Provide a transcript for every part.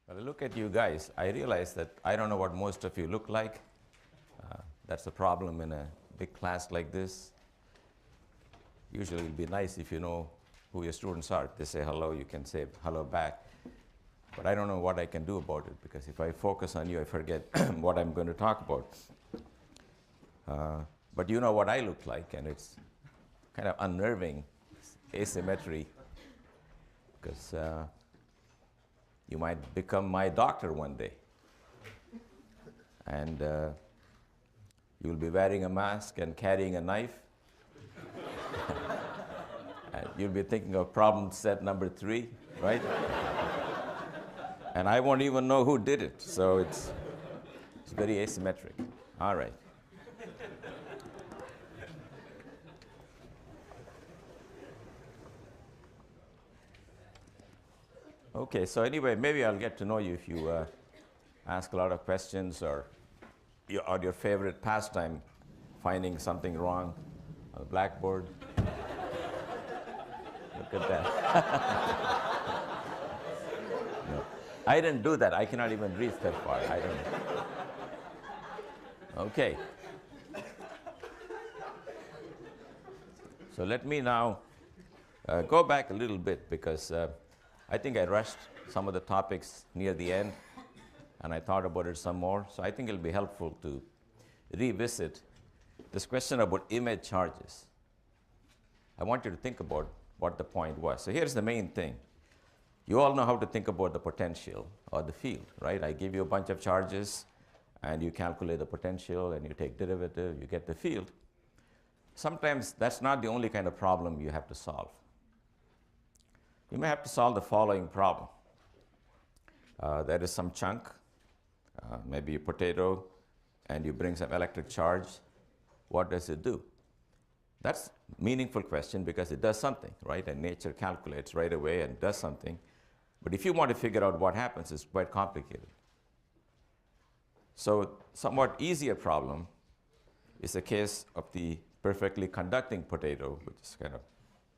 When I look at you guys, I realize that I don't know what most of you look like. That's a problem in a big class like this. Usually it'd be nice if you know who your students are. If they say hello, you can say hello back. But I don't know what I can do about it, because if I focus on you, I forget what I'm going to talk about. But you know what I look like, and it's kind of unnerving, asymmetry, because you might become my doctor one day. And you'll be wearing a mask and carrying a knife. And you'll be thinking of problem set number 3, right? And I won't even know who did it. So it's very asymmetric. All right. Okay, so anyway, maybe I'll get to know you if you ask a lot of questions, or your favorite pastime, finding something wrong on the blackboard. Look at that. No, I didn't do that. I cannot even reach that far. I don't. Okay. So let me now go back a little bit, because I think I rushed some of the topics near the end, and I thought about it some more. So I think it'll be helpful to revisit this question about image charges. I want you to think about what the point was. So here's the main thing. You all know how to think about the potential or the field, right? I give you a bunch of charges, and you calculate the potential, and you take derivative, you get the field. Sometimes that's not the only kind of problem you have to solve. You may have to solve the following problem. There is some chunk, maybe a potato, and you bring some electric charge. What does it do? That's a meaningful question, because it does something, right? And nature calculates right away and does something. But if you want to figure out what happens, it's quite complicated. So somewhat easier problem is the case of the perfectly conducting potato, which is kind of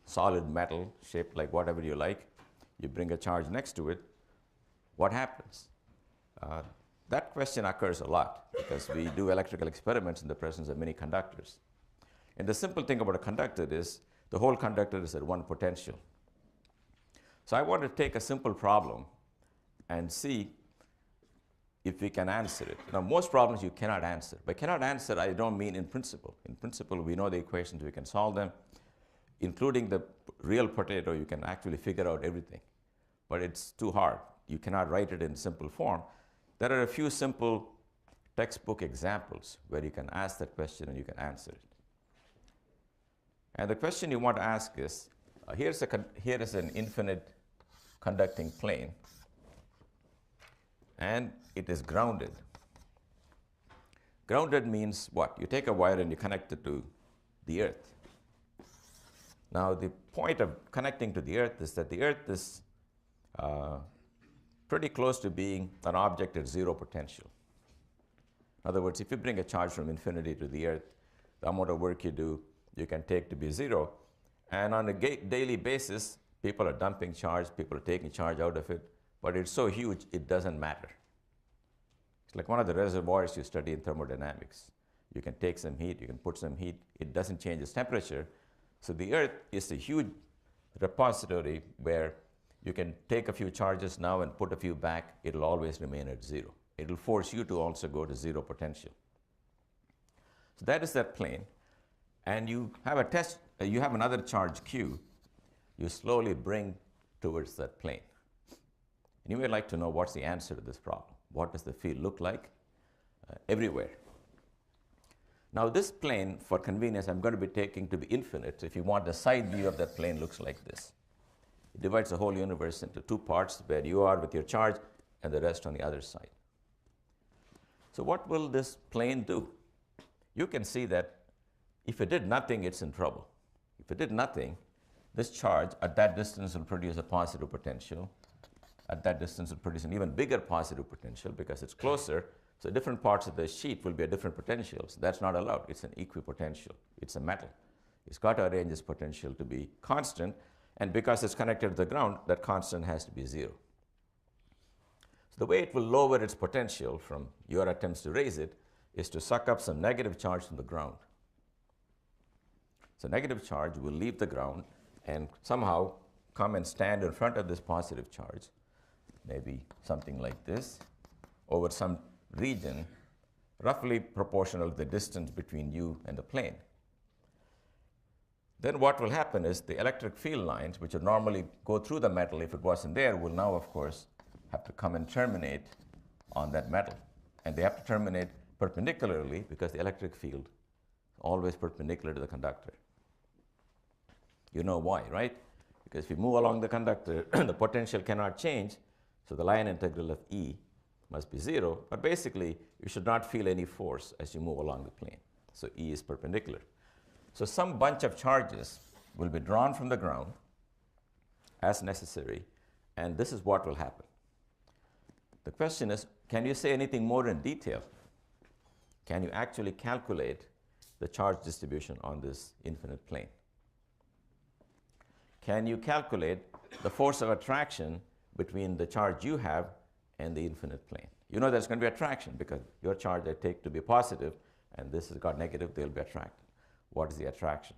solid metal, shaped like whatever you like. You bring a charge next to it. What happens? That question occurs a lot, because we do electrical experiments in the presence of many conductors. And the simple thing about a conductor is the whole conductor is at one potential. So I want to take a simple problem and see if we can answer it. Now, most problems you cannot answer. By cannot answer, I don't mean in principle. In principle, we know the equations, we can solve them. Including the real potato, you can actually figure out everything. But it's too hard. You cannot write it in simple form. There are a few simple textbook examples where you can ask that question and you can answer it. And the question you want to ask is, here is an infinite conducting plane, and it is grounded. Grounded means what? You take a wire and you connect it to the earth. Now, the point of connecting to the earth is that the earth is pretty close to being an object at zero potential. In other words, if you bring a charge from infinity to the earth, the amount of work you do, you can take to be zero. And on a daily basis, people are dumping charge, people are taking charge out of it, but it's so huge, it doesn't matter. It's like one of the reservoirs you study in thermodynamics. You can take some heat, you can put some heat, it doesn't change its temperature. So the earth is a huge repository where you can take a few charges now and put a few back. It'll always remain at zero. It'll force you to also go to zero potential. So that is that plane. And you have you have another charge Q. You slowly bring towards that plane. And you may like to know what's the answer to this problem. What does the field look like everywhere? Now, this plane, for convenience, I'm going to be taking to be infinite. So if you want, the side view of that plane looks like this. It divides the whole universe into two parts, where you are with your charge and the rest on the other side. So what will this plane do? You can see that if it did nothing, it's in trouble. If it did nothing, this charge at that distance will produce a positive potential. At that distance, it will produce an even bigger positive potential because it's closer. So different parts of the sheet will be at different potentials. That's not allowed. It's an equipotential. It's a metal. It's got to arrange its potential to be constant. And because it's connected to the ground, that constant has to be zero. So the way it will lower its potential from your attempts to raise it is to suck up some negative charge from the ground. So negative charge will leave the ground and somehow come and stand in front of this positive charge, maybe something like this, over some region roughly proportional to the distance between you and the plane. Then what will happen is the electric field lines, which would normally go through the metal if it wasn't there, will now, of course, have to come and terminate on that metal. And they have to terminate perpendicularly because the electric field is always perpendicular to the conductor. You know why, right? Because if you move along the conductor, the potential cannot change, so the line integral of E must be 0. But basically, you should not feel any force as you move along the plane. So E is perpendicular. So some bunch of charges will be drawn from the ground as necessary, and this is what will happen. The question is, can you say anything more in detail? Can you actually calculate the charge distribution on this infinite plane? Can you calculate the force of attraction between the charge you have and the infinite plane? You know there's going to be attraction because your charge I take to be positive, and this has got negative, they'll be attracted. What is the attraction?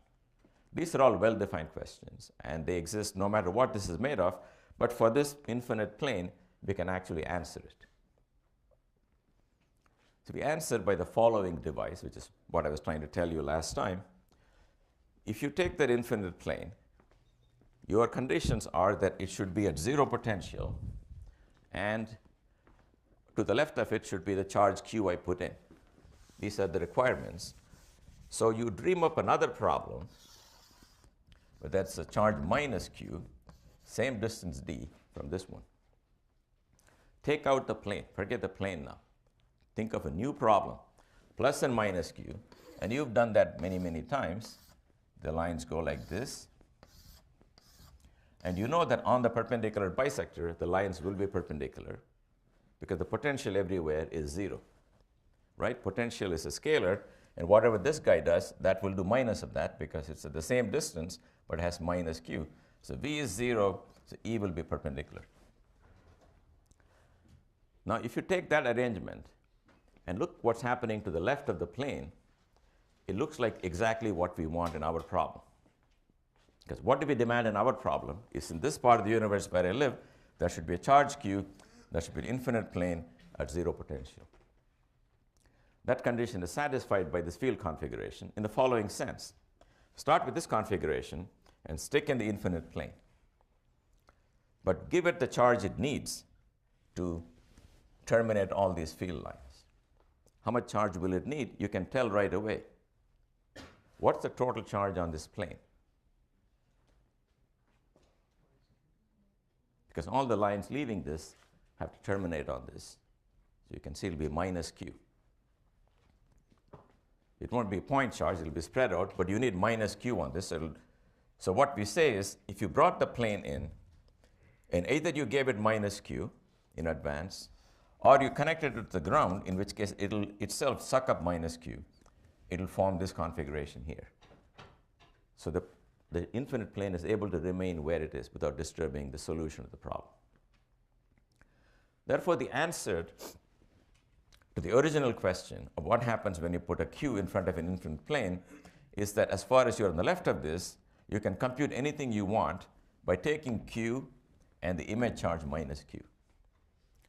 These are all well-defined questions, and they exist no matter what this is made of, but for this infinite plane, we can actually answer it. So we answer by the following device, which is what I was trying to tell you last time. If you take that infinite plane, your conditions are that it should be at 0 potential, and to the left of it should be the charge Q I put in. These are the requirements. So you dream up another problem, but that's a charge minus Q, same distance d from this one. Take out the plane. Forget the plane now. Think of a new problem, plus and minus Q, and you've done that many, many times. The lines go like this. And you know that on the perpendicular bisector, the lines will be perpendicular because the potential everywhere is 0, right? Potential is a scalar, and whatever this guy does, that will do minus of that because it's at the same distance, but has minus Q. So V is 0, so E will be perpendicular. Now, if you take that arrangement and look what's happening to the left of the plane, it looks like exactly what we want in our problem. Because what do we demand in our problem is in this part of the universe where I live, there should be a charge Q, there should be an infinite plane at 0 potential. That condition is satisfied by this field configuration in the following sense. Start with this configuration and stick in the infinite plane. But give it the charge it needs to terminate all these field lines. How much charge will it need? You can tell right away. What's the total charge on this plane? Because all the lines leaving this have to terminate on this. So you can see it will be minus Q. It won't be a point charge, it will be spread out, but you need minus Q on this. So what we say is, if you brought the plane in, and either you gave it minus Q in advance, or you connected it to the ground, in which case it'll itself suck up minus Q. It'll form this configuration here. So the infinite plane is able to remain where it is without disturbing the solution of the problem. Therefore, the answer to the original question of what happens when you put a Q in front of an infinite plane is that as far as you're on the left of this, you can compute anything you want by taking Q and the image charge minus Q.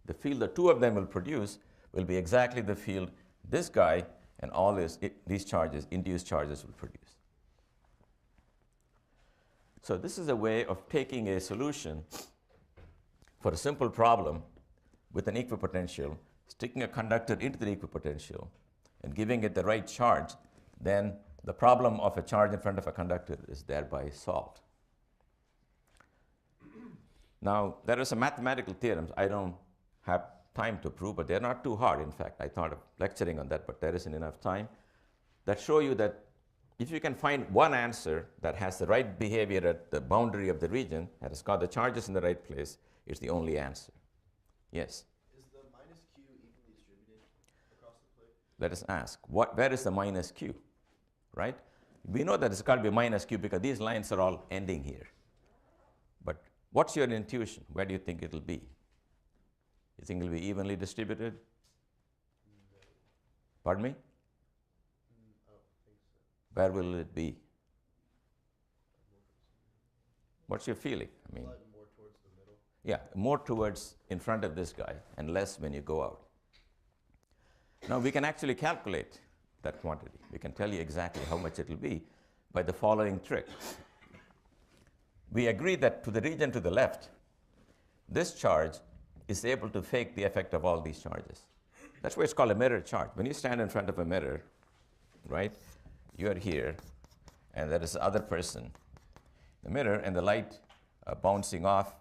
The field the two of them will produce will be exactly the field this guy and all these charges, induced charges, will produce. So this is a way of taking a solution for a simple problem with an equipotential, sticking a conductor into the equipotential, and giving it the right charge. Then the problem of a charge in front of a conductor is thereby solved. Now, there are some mathematical theorems I don't have time to prove, but they're not too hard. In fact, I thought of lecturing on that, but there isn't enough time, that show you that if you can find one answer that has the right behavior at the boundary of the region, that has got the charges in the right place, it's the only answer. Yes? Is the minus Q evenly distributed across the plate? Let us ask, where is the minus Q, right? We know that it's got to be minus Q because these lines are all ending here. But what's your intuition? Where do you think it'll be? You think it will be evenly distributed? Pardon me? I don't think so. Where will it be? What's your feeling? I mean, A lot more towards the middle. yeah, more towards in front of this guy and less when you go out. Now we can actually calculate that quantity. We can tell you exactly how much it will be by the following trick. We agree that to the region to the left, this charge is able to fake the effect of all these charges. That's why it's called a mirror charge. When you stand in front of a mirror, right, you're here, and there is the other person. The mirror and the light bouncing off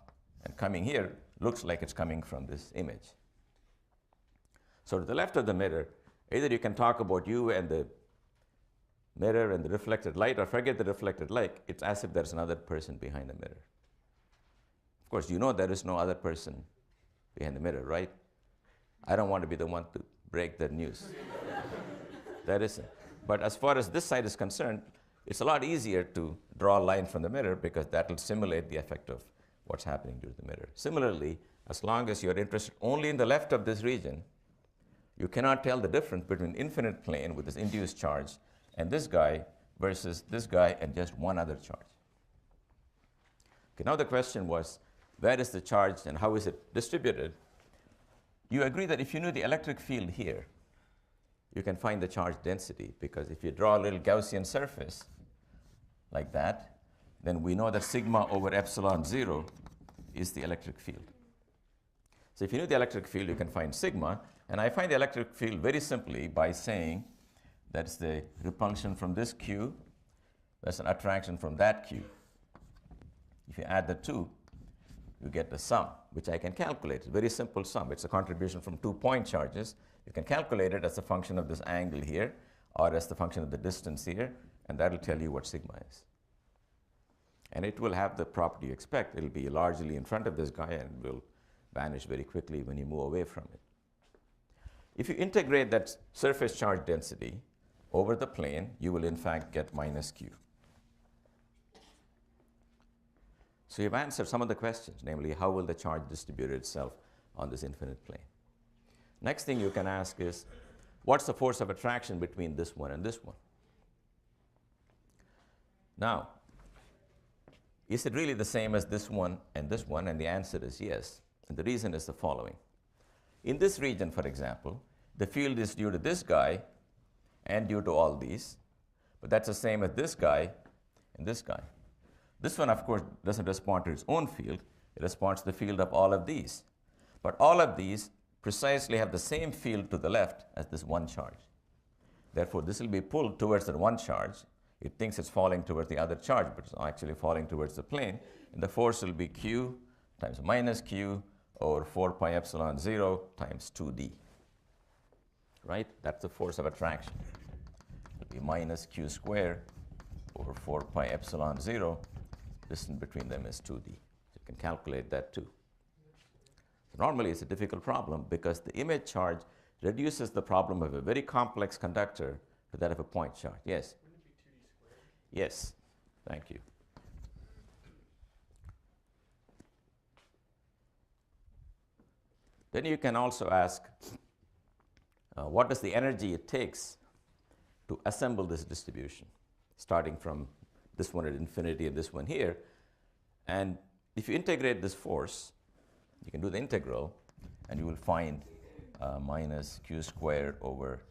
and coming here looks like it's coming from this image. So to the left of the mirror, either you can talk about you and the mirror and the reflected light, or forget the reflected light. It's as if there's another person behind the mirror. Of course, you know there is no other person behind the mirror, right? I don't want to be the one to break that news. There isn't. But as far as this side is concerned, it's a lot easier to draw a line from the mirror because that will simulate the effect of what's happening to the mirror. Similarly, as long as you're interested only in the left of this region, you cannot tell the difference between infinite plane with this induced charge and this guy versus this guy and just one other charge. Okay, now the question was, where is the charge and how is it distributed? You agree that if you knew the electric field here, you can find the charge density, because if you draw a little Gaussian surface like that, then we know that sigma over epsilon 0 is the electric field. So if you knew the electric field, you can find sigma, and I find the electric field very simply by saying that's the repulsion from this Q, that's an attraction from that Q. If you add the two, you get the sum, which I can calculate. It's a very simple sum. It's a contribution from 2 point charges. You can calculate it as a function of this angle here, or as the function of the distance here, and that will tell you what sigma is. And it will have the property you expect. It will be largely in front of this guy and will vanish very quickly when you move away from it. If you integrate that surface charge density over the plane, you will in fact get minus Q. So you've answered some of the questions, namely how will the charge distribute itself on this infinite plane. Next thing you can ask is, what's the force of attraction between this one and this one? Now, is it really the same as this one and this one? And the answer is yes. And the reason is the following. In this region, for example, the field is due to this guy and due to all these, but that's the same as this guy and this guy. This one, of course, doesn't respond to its own field. It responds to the field of all of these. But all of these precisely have the same field to the left as this one charge. Therefore, this will be pulled towards the one charge. It thinks it's falling towards the other charge, but it's actually falling towards the plane. And the force will be Q times minus Q over 4 pi epsilon 0 times 2d. Right? That's the force of attraction. It will be minus Q squared over 4 pi epsilon 0. Distance between them is 2d. So you can calculate that too. So normally it's a difficult problem because the image charge reduces the problem of a very complex conductor to that of a point charge. Yes? Wouldn't it be 2d squared? Yes. Thank you. Then you can also ask, what is the energy it takes to assemble this distribution, starting from this one at infinity and this one here. And if you integrate this force, you can do the integral, and you will find minus Q squared over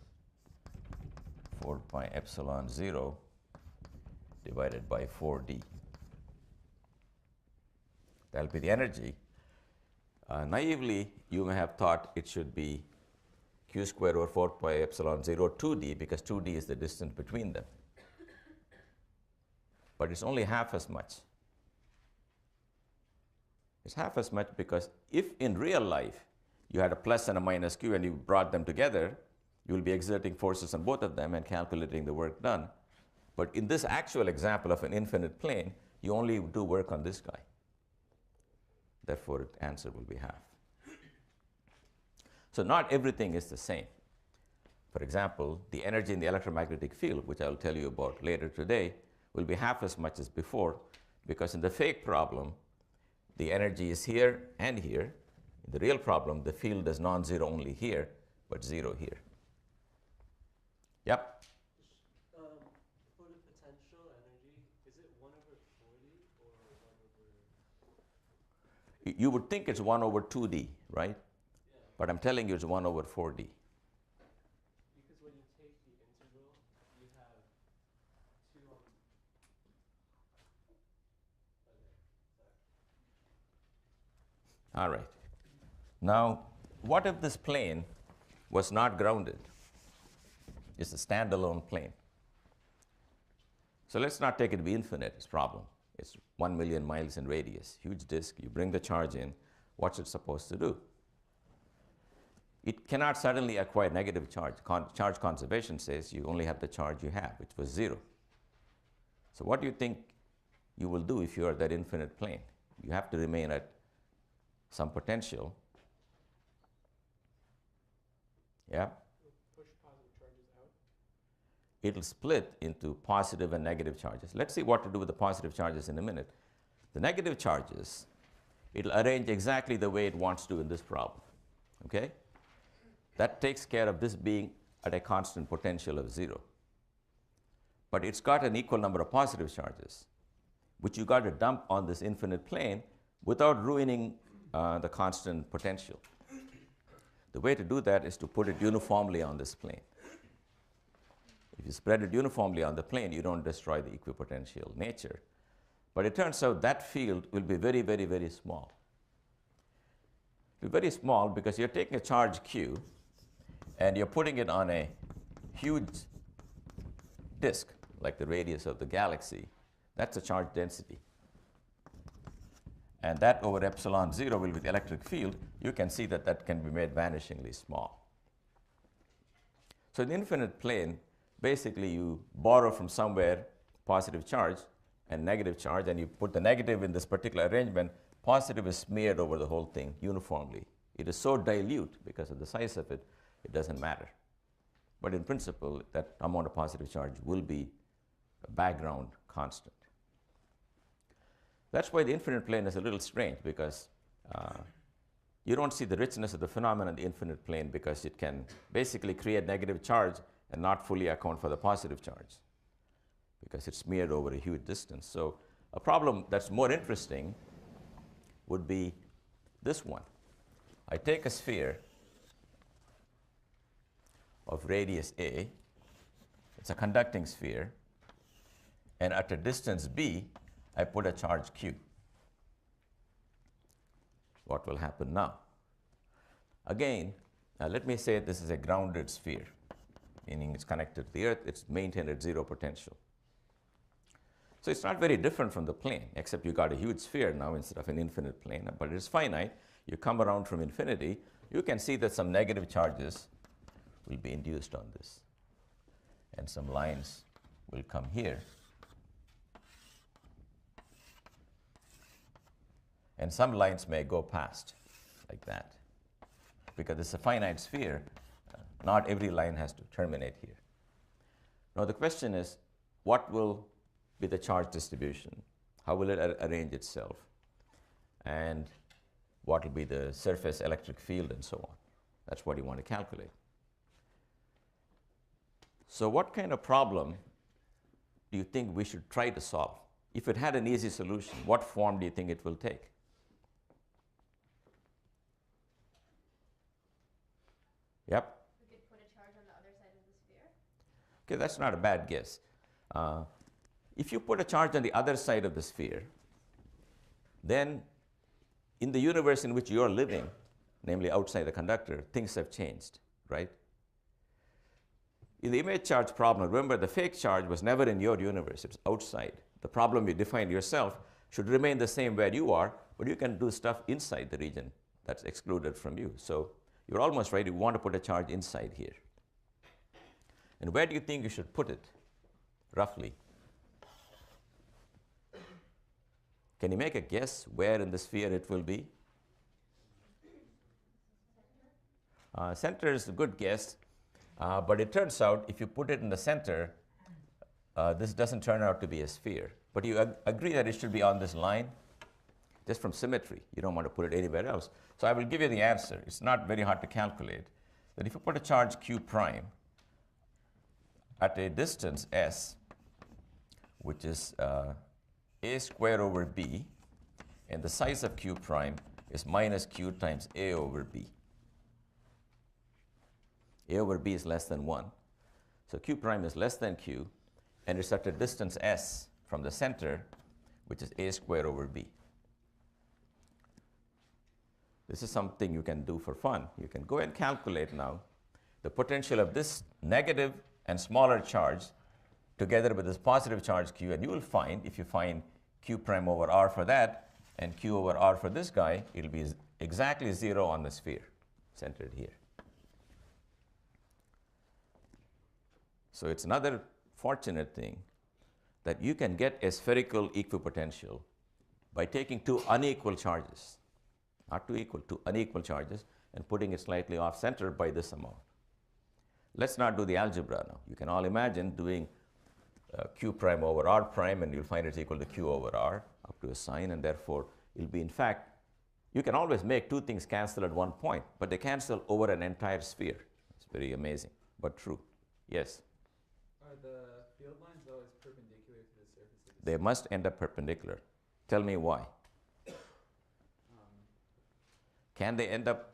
4 pi epsilon 0 divided by 4d. That will be the energy. Naively, you may have thought it should be Q squared over 4 pi epsilon 0 2d, because 2d is the distance between them. But it's only half as much. It's half as much because if in real life you had a plus and a minus Q and you brought them together, you will be exerting forces on both of them and calculating the work done. But in this actual example of an infinite plane, you only do work on this guy. Therefore, the answer will be half. So not everything is the same. For example, the energy in the electromagnetic field, which I will tell you about later today, will be half as much as before, because in the fake problem, the energy is here and here. The real problem, the field is non-zero only here, but 0 here. Yep. For the potential energy, is it 1/40 or 1/? You would think it's 1 over 2D, right? Yeah. But I'm telling you it's 1 over 4D. Because when you take the integral, you have 2 on. All right. Now, what if this plane was not grounded? It's a standalone plane. So let's not take it to be infinite, it's a problem. It's 1 million miles in radius, huge disk. You bring the charge in, what's it supposed to do? It cannot suddenly acquire negative charge. Charge conservation says you only have the charge you have, which was 0. So what do you think you will do if you are that infinite plane? You have to remain at some potential. Yeah? Push positive charges out. It'll split into positive and negative charges. Let's see what to do with the positive charges in a minute. The negative charges, it'll arrange exactly the way it wants to in this problem. Okay? That takes care of this being at a constant potential of 0. But it's got an equal number of positive charges, which you got to dump on this infinite plane without ruining the constant potential. The way to do that is to put it uniformly on this plane. If you spread it uniformly on the plane, you don't destroy the equipotential nature. But it turns out that field will be very, very, very small. It will be very small because you're taking a charge Q and you're putting it on a huge disk, like the radius of the galaxy. That's a charge density. And that over epsilon 0 will be the electric field. You can see that that can be made vanishingly small. So in the infinite plane, basically you borrow from somewhere positive charge and negative charge, and you put the negative in this particular arrangement. Positive is smeared over the whole thing uniformly. It is so dilute because of the size of it, it doesn't matter. But in principle, that amount of positive charge will be a background constant. That's why the infinite plane is a little strange, because you don't see the richness of the phenomenon in the infinite plane, because it can basically create negative charge and not fully account for the positive charge, because it's smeared over a huge distance. So a problem that's more interesting would be this one. I take a sphere of radius a. It's a conducting sphere. And at a distance b, I put a charge q. What will happen now? Again, let me say this is a grounded sphere, meaning it's connected to the Earth. It's maintained at 0 potential. So it's not very different from the plane, except you got a huge sphere now instead of an infinite plane, but it's finite. You come around from infinity, you can see that some negative charges will be induced on this, and some lines will come here. And some lines may go past, like that. Because it's a finite sphere, not every line has to terminate here. Now the question is, what will be the charge distribution? How will it arrange itself? And what will be the surface electric field and so on? That's what you want to calculate. So what kind of problem do you think we should try to solve? If it had an easy solution, what form do you think it will take? Yep. We could put a charge on the other side of the sphere? Okay, that's not a bad guess. If you put a charge on the other side of the sphere, then in the universe in which you're living, namely outside the conductor, things have changed, right? In the image charge problem, remember the fake charge was never in your universe, it's outside. The problem you defined yourself should remain the same where you are, but you can do stuff inside the region that's excluded from you. So you're almost right, you want to put a charge inside here. And where do you think you should put it, roughly? Can you make a guess where in the sphere it will be? Center is a good guess, but it turns out if you put it in the center, this doesn't turn out to be a sphere. But you agree that it should be on this line? just from symmetry. You don't want to put it anywhere else. So I will give you the answer. It's not very hard to calculate. That if you put a charge q prime at a distance s, which is a squared over b, and the size of q prime is minus q times a over b. A over b is less than 1. So q prime is less than q, and it's at a distance s from the center, which is a squared over b. This is something you can do for fun. You can go and calculate now the potential of this negative and smaller charge together with this positive charge q, and you will find, if you find q prime over r for that and q over r for this guy, it will be exactly 0 on the sphere centered here. So it's another fortunate thing that you can get a spherical equipotential by taking two unequal charges, not two equal, two unequal charges, and putting it slightly off center by this amount. Let's not do the algebra now. You can all imagine doing q prime over r prime, and you'll find it's equal to q over r up to a sign, and therefore it'll be, in fact, you can always make two things cancel at one point, but they cancel over an entire sphere. It's very amazing, but true. Yes? Are the field lines always perpendicular to the surface of the They must end up perpendicular. Tell me why. Can they end up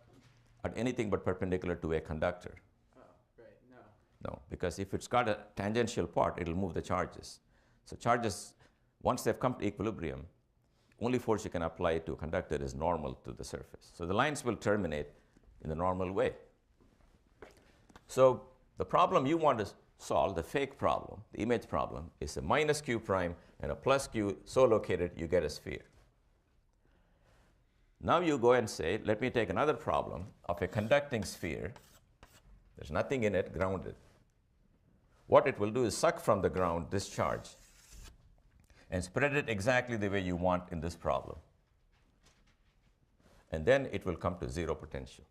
at anything but perpendicular to a conductor? Oh, right, no. No, because if it's got a tangential part, it'll move the charges. So charges, once they've come to equilibrium, only force you can apply to a conductor is normal to the surface. So the lines will terminate in the normal way. So the problem you want to solve, the fake problem, the image problem, is a minus q prime and a plus q so located you get a sphere. Now you go and say, let me take another problem of a conducting sphere. There's nothing in it, grounded. What it will do is suck from the ground this charge and spread it exactly the way you want in this problem. And then it will come to zero potential.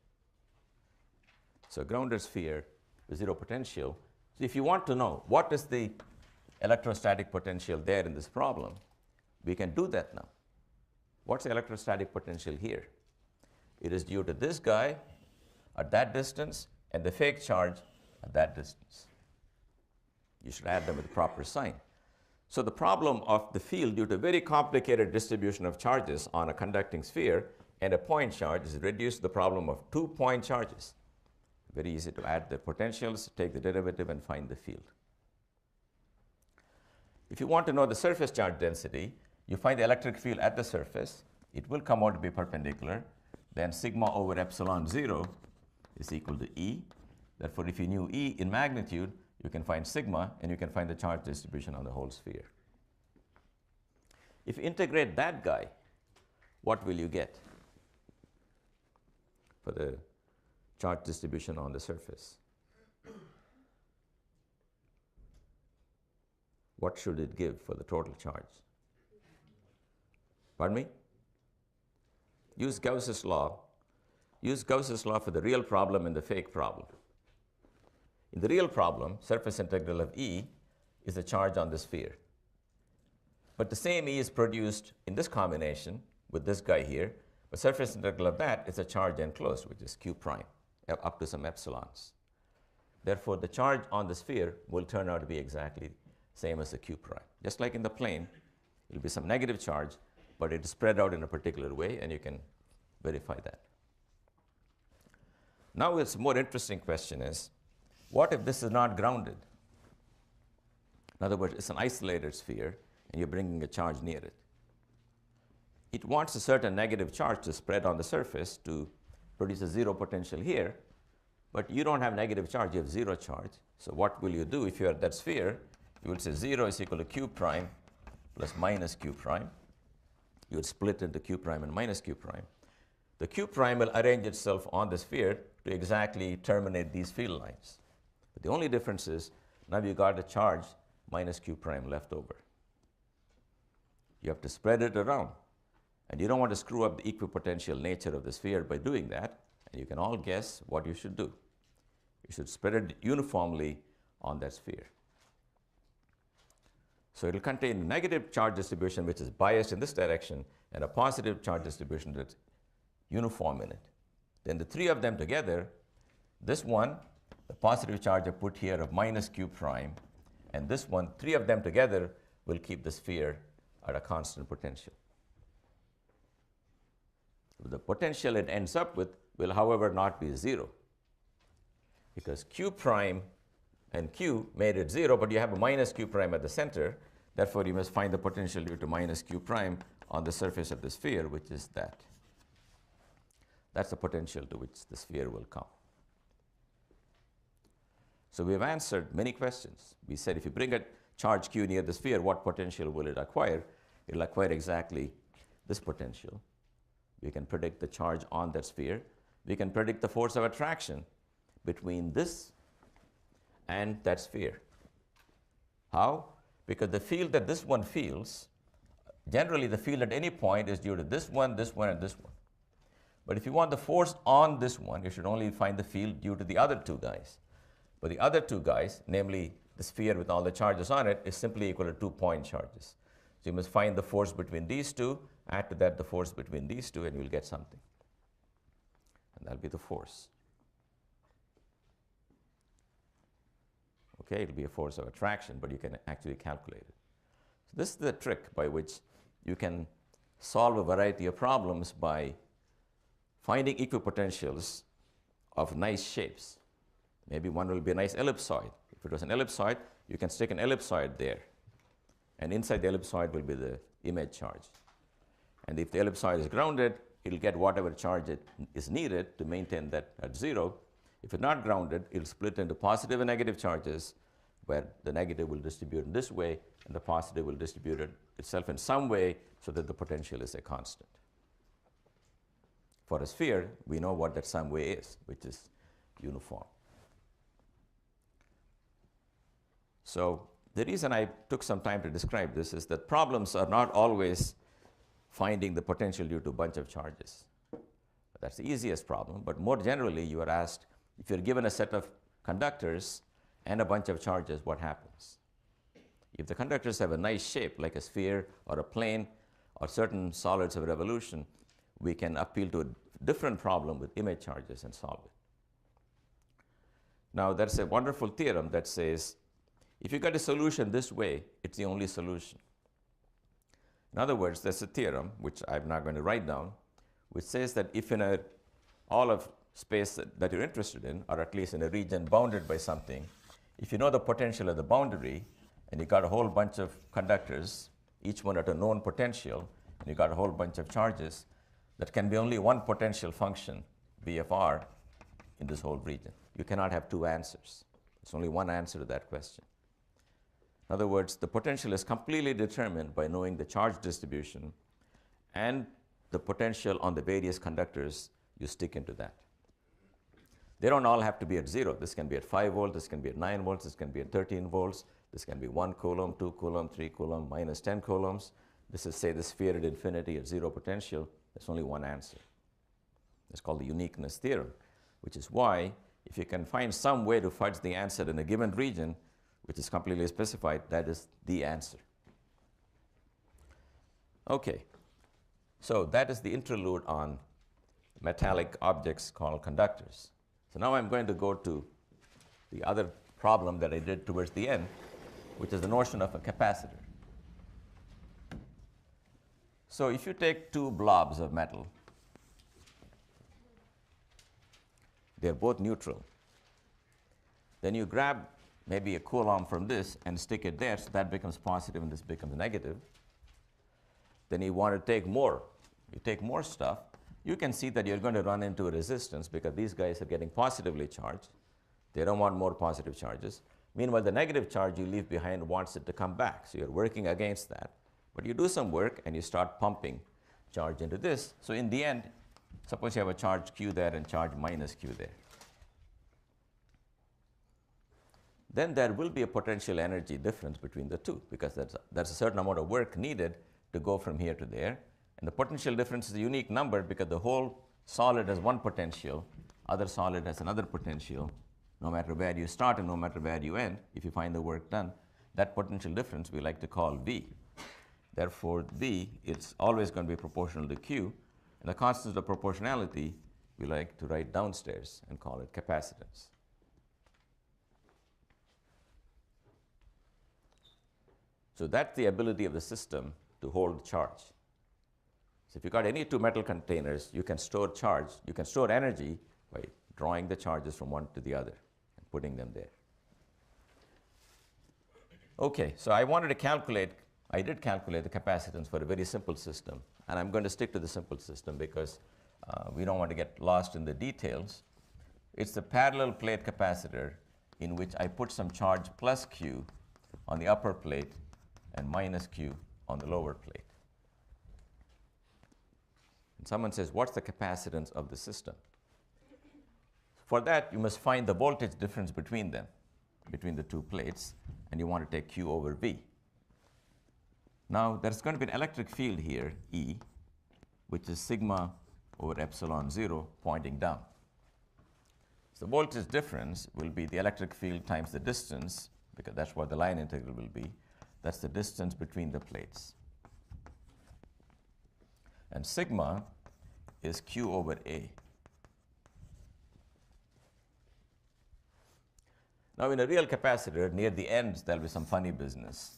So grounded sphere with zero potential. So if you want to know what is the electrostatic potential there in this problem, we can do that now. What's the electrostatic potential here? It is due to this guy at that distance and the fake charge at that distance. You should add them with the proper sign. So the problem of the field due to very complicated distribution of charges on a conducting sphere and a point charge is reduced to the problem of 2 point charges. Very easy to add the potentials, take the derivative, and find the field. If you want to know the surface charge density, you find the electric field at the surface. It will come out to be perpendicular. Then sigma over epsilon 0 is equal to E. Therefore, if you knew E in magnitude, you can find sigma, and you can find the charge distribution on the whole sphere. If you integrate that guy, what will you get for the charge distribution on the surface? What should it give for the total charge? Pardon me? Use Gauss's law. Use Gauss's law for the real problem and the fake problem. In the real problem, surface integral of E is the charge on the sphere. But the same E is produced in this combination with this guy here, but surface integral of that is a charge enclosed, which is q prime, up to some epsilons. Therefore, the charge on the sphere will turn out to be exactly same as the q prime. Just like in the plane, it will be some negative charge, but it is spread out in a particular way, and you can verify that. Now, it's a more interesting question is, what if this is not grounded? In other words, it's an isolated sphere, and you're bringing a charge near it. It wants a certain negative charge to spread on the surface to produce a zero potential here, but you don't have negative charge, you have zero charge. So what will you do if you're at that sphere? You will say 0 is equal to q prime plus minus q prime. You would split into q prime and minus q prime. The q prime will arrange itself on the sphere to exactly terminate these field lines. But the only difference is now you got a charge minus q prime left over. You have to spread it around. And you don't want to screw up the equipotential nature of the sphere by doing that. And you can all guess what you should do. You should spread it uniformly on that sphere. So it will contain a negative charge distribution which is biased in this direction and a positive charge distribution that's uniform in it. Then the three of them together, this one, the positive charge I put here of minus q prime, and this one, three of them together will keep the sphere at a constant potential. The potential it ends up with will, however, not be 0, because q prime and q made it 0, but you have a minus q prime at the center. Therefore, you must find the potential due to minus q prime on the surface of the sphere, which is that. That's the potential to which the sphere will come. So we have answered many questions. We said if you bring a charge q near the sphere, what potential will it acquire? It will acquire exactly this potential. We can predict the charge on that sphere. We can predict the force of attraction between this and that sphere. How? Because the field that this one feels, generally the field at any point is due to this one, and this one. But if you want the force on this one, you should only find the field due to the other two guys. But the other two guys, namely the sphere with all the charges on it, is simply equal to 2-point charges. So you must find the force between these two, add to that the force between these two, and you will get something. And that'll be the force. Okay, it'll be a force of attraction, but you can actually calculate it. So this is the trick by which you can solve a variety of problems by finding equipotentials of nice shapes. Maybe one will be a nice ellipsoid. If it was an ellipsoid, you can stick an ellipsoid there. And inside the ellipsoid will be the image charge. And if the ellipsoid is grounded, it'll get whatever charge is needed to maintain that at 0. If it's not grounded, it'll split into positive and negative charges, where the negative will distribute in this way, and the positive will distribute itself in some way so that the potential is a constant. For a sphere, we know what that some way is, which is uniform. So the reason I took some time to describe this is that problems are not always finding the potential due to a bunch of charges. That's the easiest problem, but more generally, you are asked, if you're given a set of conductors and a bunch of charges, what happens? If the conductors have a nice shape, like a sphere or a plane or certain solids of revolution, we can appeal to a different problem with image charges and solve it. Now, there's a wonderful theorem that says, if you get a solution this way, it's the only solution. In other words, there's a theorem, which I'm not going to write down, which says that if in all of space that you're interested in, or at least in a region bounded by something, if you know the potential of the boundary, and you got a whole bunch of conductors, each one at a known potential, and you got a whole bunch of charges, that can be only one potential function, V of r, in this whole region. You cannot have two answers. There's only one answer to that question. In other words, the potential is completely determined by knowing the charge distribution and the potential on the various conductors you stick into that. They don't all have to be at 0. This can be at 5 volts, this can be at 9 volts, this can be at 13 volts, this can be 1 coulomb, 2 coulomb, 3 coulomb, minus 10 coulombs. This is, say, the sphere at infinity at 0 potential. There's only one answer. It's called the uniqueness theorem, which is why if you can find some way to fudge the answer in a given region, which is completely specified, that is the answer. Okay, so that is the interlude on metallic objects called conductors. So now I'm going to go to the other problem that I did towards the end, which is the notion of a capacitor. So if you take two blobs of metal, they're both neutral. Then you grab maybe a coulomb from this and stick it there, so that becomes positive and this becomes negative. Then you want to take more. You take more stuff. You can see that you're going to run into a resistance because these guys are getting positively charged. They don't want more positive charges. Meanwhile, the negative charge you leave behind wants it to come back. So you're working against that. But you do some work and you start pumping charge into this. So in the end, suppose you have a charge q there and charge minus q there. Then there will be a potential energy difference between the two because there's a certain amount of work needed to go from here to there. And the potential difference is a unique number because the whole solid has one potential, other solid has another potential. No matter where you start and no matter where you end, if you find the work done, that potential difference we like to call V. Therefore, V is always going to be proportional to Q. And the constant of proportionality we like to write downstairs and call it capacitance. So that's the ability of the system to hold charge. So if you've got any two metal containers, you can store charge, you can store energy by drawing the charges from one to the other and putting them there. Okay, so I did calculate the capacitance for a very simple system, and I'm going to stick to the simple system because we don't want to get lost in the details. It's the parallel plate capacitor in which I put some charge plus Q on the upper plate and minus Q on the lower plate. And someone says, what's the capacitance of the system? For that, you must find the voltage difference between them, between the two plates, and you want to take Q over V. Now, there's going to be an electric field here, E, which is sigma over epsilon 0 pointing down. So the voltage difference will be the electric field times the distance, because that's what the line integral will be. That's the distance between the plates. And sigma is Q over A. Now, in a real capacitor, near the ends, there'll be some funny business.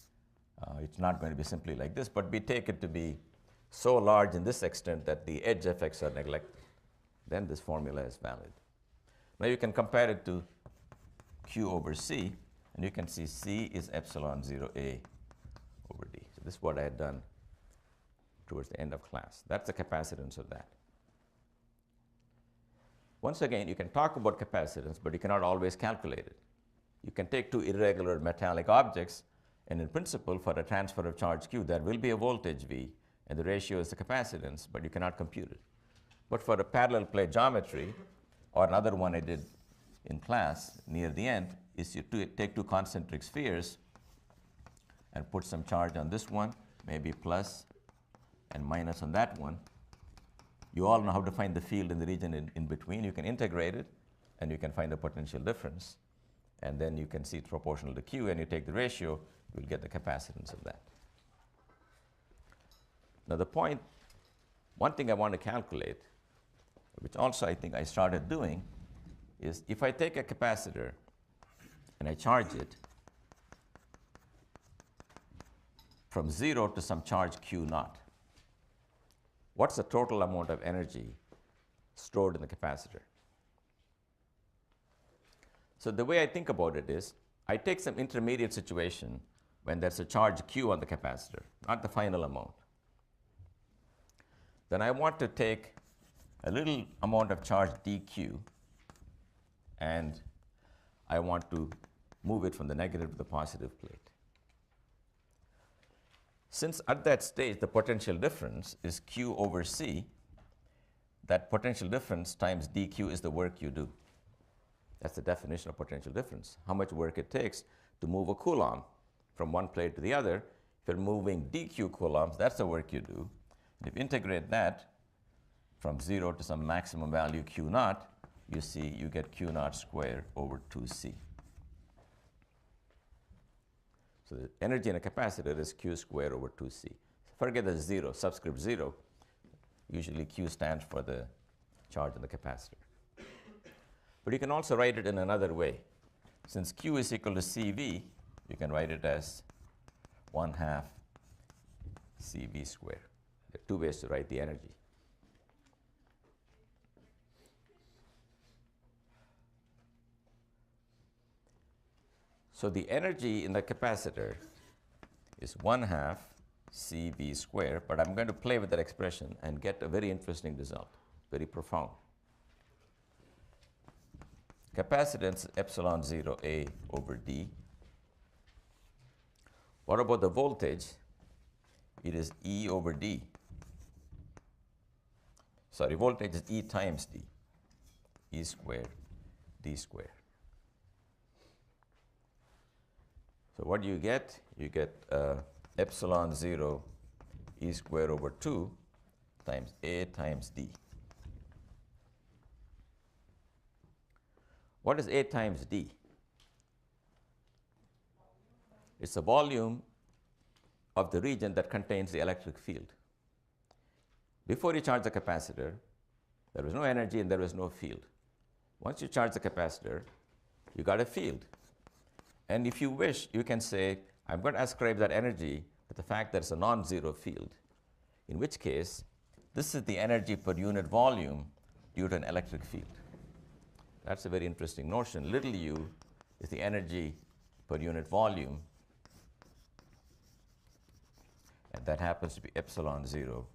It's not going to be simply like this, but we take it to be so large in this extent that the edge effects are neglected. Then this formula is valid. Now, you can compare it to Q over C, and you can see C is epsilon 0A over D. So this is what I had done towards the end of class. That's the capacitance of that. Once again, you can talk about capacitance, but you cannot always calculate it. You can take two irregular metallic objects, and in principle, for a transfer of charge Q, there will be a voltage V, and the ratio is the capacitance, but you cannot compute it. But for a parallel plate geometry, or another one I did in class near the end, is you take two concentric spheres and put some charge on this one, maybe plus and minus on that one. You all know how to find the field in the region in between. You can integrate it, and you can find the potential difference. And then you can see it's proportional to Q, and you take the ratio, you'll get the capacitance of that. Now, one thing I want to calculate, which also I think I started doing, is if I take a capacitor and I charge it from 0 to some charge Q naught, what's the total amount of energy stored in the capacitor? So the way I think about it is, I take some intermediate situation when there's a charge Q on the capacitor, not the final amount. Then I want to take a little amount of charge dQ, and I want to move it from the negative to the positive plate. Since at that stage the potential difference is Q over C, that potential difference times dQ is the work you do. That's the definition of potential difference, how much work it takes to move a coulomb from one plate to the other. If you're moving dQ coulombs, that's the work you do. And if you integrate that from 0 to some maximum value Q naught, you see you get Q naught squared over 2C. So the energy in a capacitor is Q squared over 2C. Forget the 0, subscript 0. Usually Q stands for the charge in the capacitor. But you can also write it in another way. Since Q is equal to CV, you can write it as 1/2 CV squared. There are two ways to write the energy. So the energy in the capacitor is 1/2 CV squared, but I'm going to play with that expression and get a very interesting result, very profound. Capacitance is epsilon 0A over D. What about the voltage? It is E over D. Sorry, voltage is E times D. E squared, D squared. So what do you get? You get epsilon 0 E squared over 2 times A times D. What is A times D? It's the volume of the region that contains the electric field. Before you charge the capacitor, there was no energy and there was no field. Once you charge the capacitor, you got a field. And if you wish, you can say, I'm going to ascribe that energy to the fact that it's a non-zero field, in which case, this is the energy per unit volume due to an electric field. That's a very interesting notion. Little u is the energy per unit volume, and that happens to be epsilon 0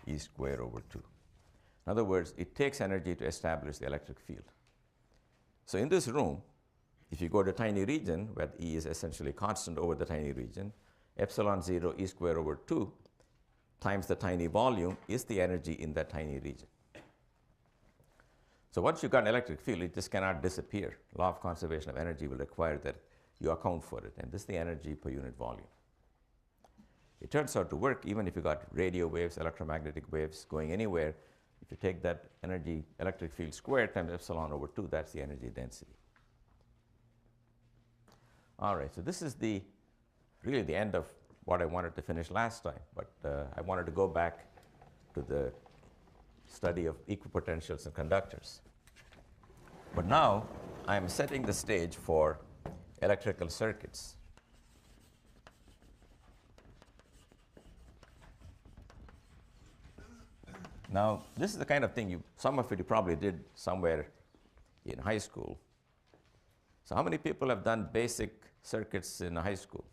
E squared over 2. In other words, it takes energy to establish the electric field. So in this room, if you go to a tiny region where E is essentially constant over the tiny region, epsilon 0 E squared over 2 times the tiny volume is the energy in that tiny region. So once you've got an electric field, it just cannot disappear. Law of conservation of energy will require that you account for it, and this is the energy per unit volume. It turns out to work even if you got radio waves, electromagnetic waves going anywhere. If you take that energy electric field squared times epsilon over 2, that's the energy density. All right, so this is really the end of what I wanted to finish last time, but I wanted to go back to the study of equipotentials and conductors. But now I'm setting the stage for electrical circuits. Now, this is the kind of thing some of it you probably did somewhere in high school. So how many people have done basic circuits in high school?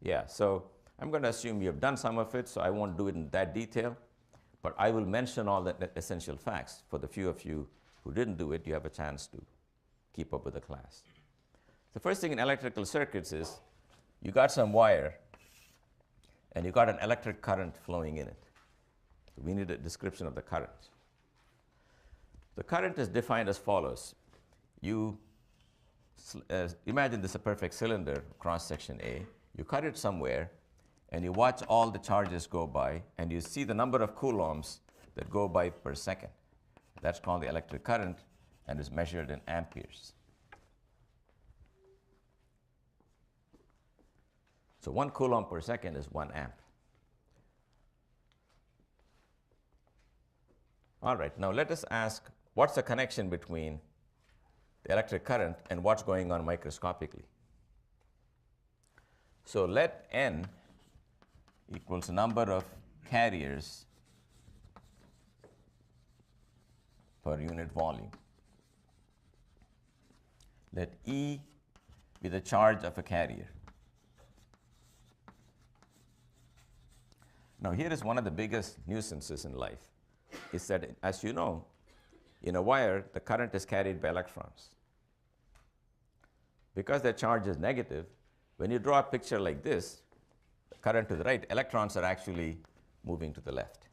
Yeah, so I'm going to assume you have done some of it, so I won't do it in that detail, but I will mention all the essential facts. For the few of you who didn't do it, you have a chance to keep up with the class. The first thing in electrical circuits is you got some wire and you got an electric current flowing in it. So we need a description of the current. The current is defined as follows. You imagine this is a perfect cylinder, cross-section A. You cut it somewhere, and you watch all the charges go by, and you see the number of coulombs that go by per second. That's called the electric current, and is measured in amperes. So 1 coulomb per second is 1 amp. All right, now let us ask, what's the connection between the electric current and what's going on microscopically? So let N equals the number of carriers per unit volume. Let E be the charge of a carrier. Now here is one of the biggest nuisances in life, is that, as you know, in a wire, the current is carried by electrons. Because their charge is negative, when you draw a picture like this, the current to the right, electrons are actually moving to the left.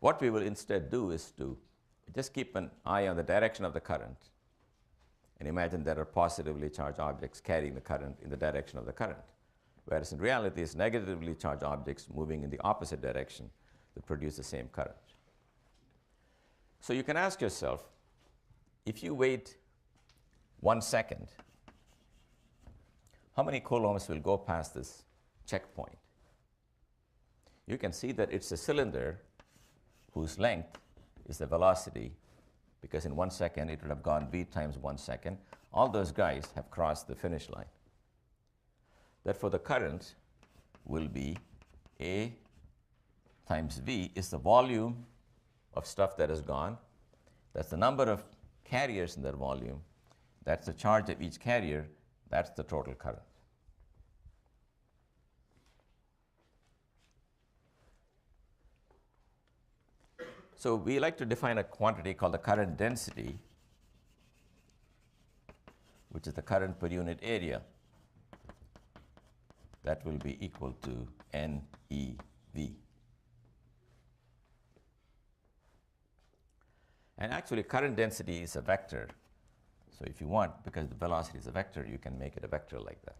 What we will instead do is to just keep an eye on the direction of the current and imagine there are positively charged objects carrying the current in the direction of the current, whereas in reality it's negatively charged objects moving in the opposite direction that produce the same current. So you can ask yourself, if you wait 1 second, how many coulombs will go past this checkpoint? You can see that it's a cylinder whose length is the velocity, because in 1 second it would have gone v times 1 second. All those guys have crossed the finish line. Therefore, the current will be A times V is the volume of stuff that has gone. That's the number of carriers in that volume. That's the charge of each carrier. That's the total current. So we like to define a quantity called the current density, which is the current per unit area. That will be equal to NEV. And actually, current density is a vector. So if you want, because the velocity is a vector, you can make it a vector like that.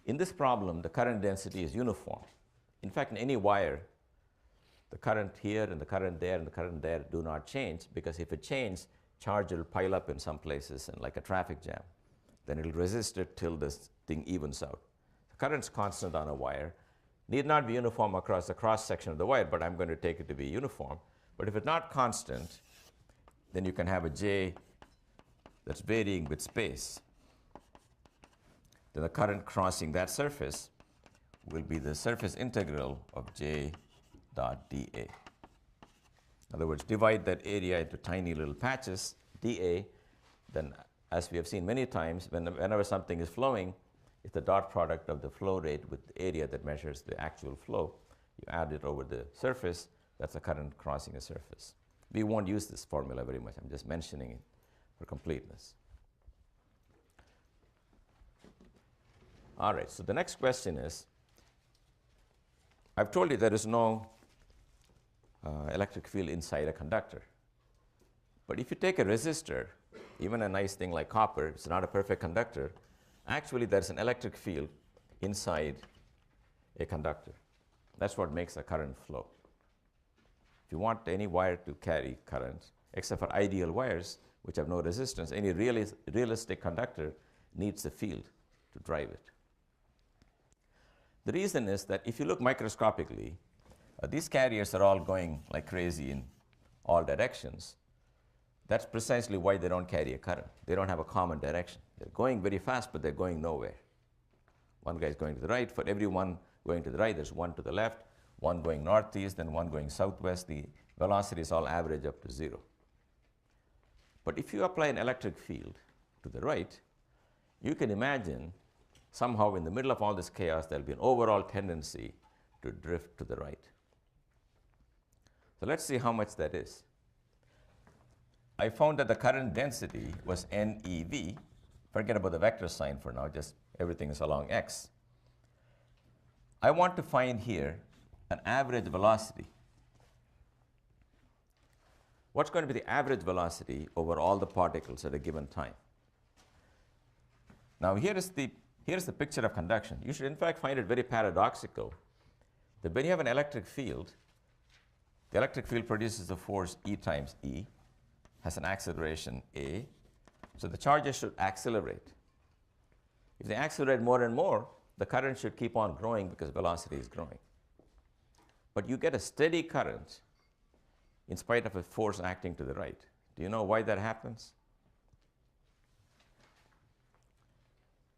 In this problem, the current density is uniform. In fact, in any wire, the current here and the current there and the current there do not change, because if it changes, charge will pile up in some places and like a traffic jam. Then it'll resist it till this thing evens out. The current's constant on a wire. Need not be uniform across the cross section of the wire, but I'm going to take it to be uniform. But if it's not constant, then you can have a J that's varying with space. Then the current crossing that surface will be the surface integral of J dot dA. In other words, divide that area into tiny little patches, dA, then as we have seen many times, whenever something is flowing, it's the dot product of the flow rate with the area that measures the actual flow. You add it over the surface, that's the current crossing a surface. We won't use this formula very much. I'm just mentioning it for completeness. All right, so the next question is, I've told you there is no electric field inside a conductor. But if you take a resistor, even a nice thing like copper, it's not a perfect conductor, actually there's an electric field inside a conductor. That's what makes a current flow. If you want any wire to carry current, except for ideal wires, which have no resistance, any realistic conductor needs a field to drive it. The reason is that if you look microscopically, these carriers are all going like crazy in all directions. That's precisely why they don't carry a current. They don't have a common direction. They're going very fast, but they're going nowhere. One guy is going to the right. For every one going to the right, there's one to the left, one going northeast, and one going southwest. The velocities all average up to 0. But if you apply an electric field to the right, you can imagine somehow in the middle of all this chaos, there'll be an overall tendency to drift to the right. So let's see how much that is. I found that the current density was NeV. Forget about the vector sign for now, just everything is along x. I want to find here an average velocity. What's going to be the average velocity over all the particles at a given time? Now here's the picture of conduction. You should in fact find it very paradoxical that when you have an electric field, the electric field produces a force E times E, has an acceleration A, so the charges should accelerate. If they accelerate more and more, the current should keep on growing because velocity is growing. But you get a steady current in spite of a force acting to the right. Do you know why that happens?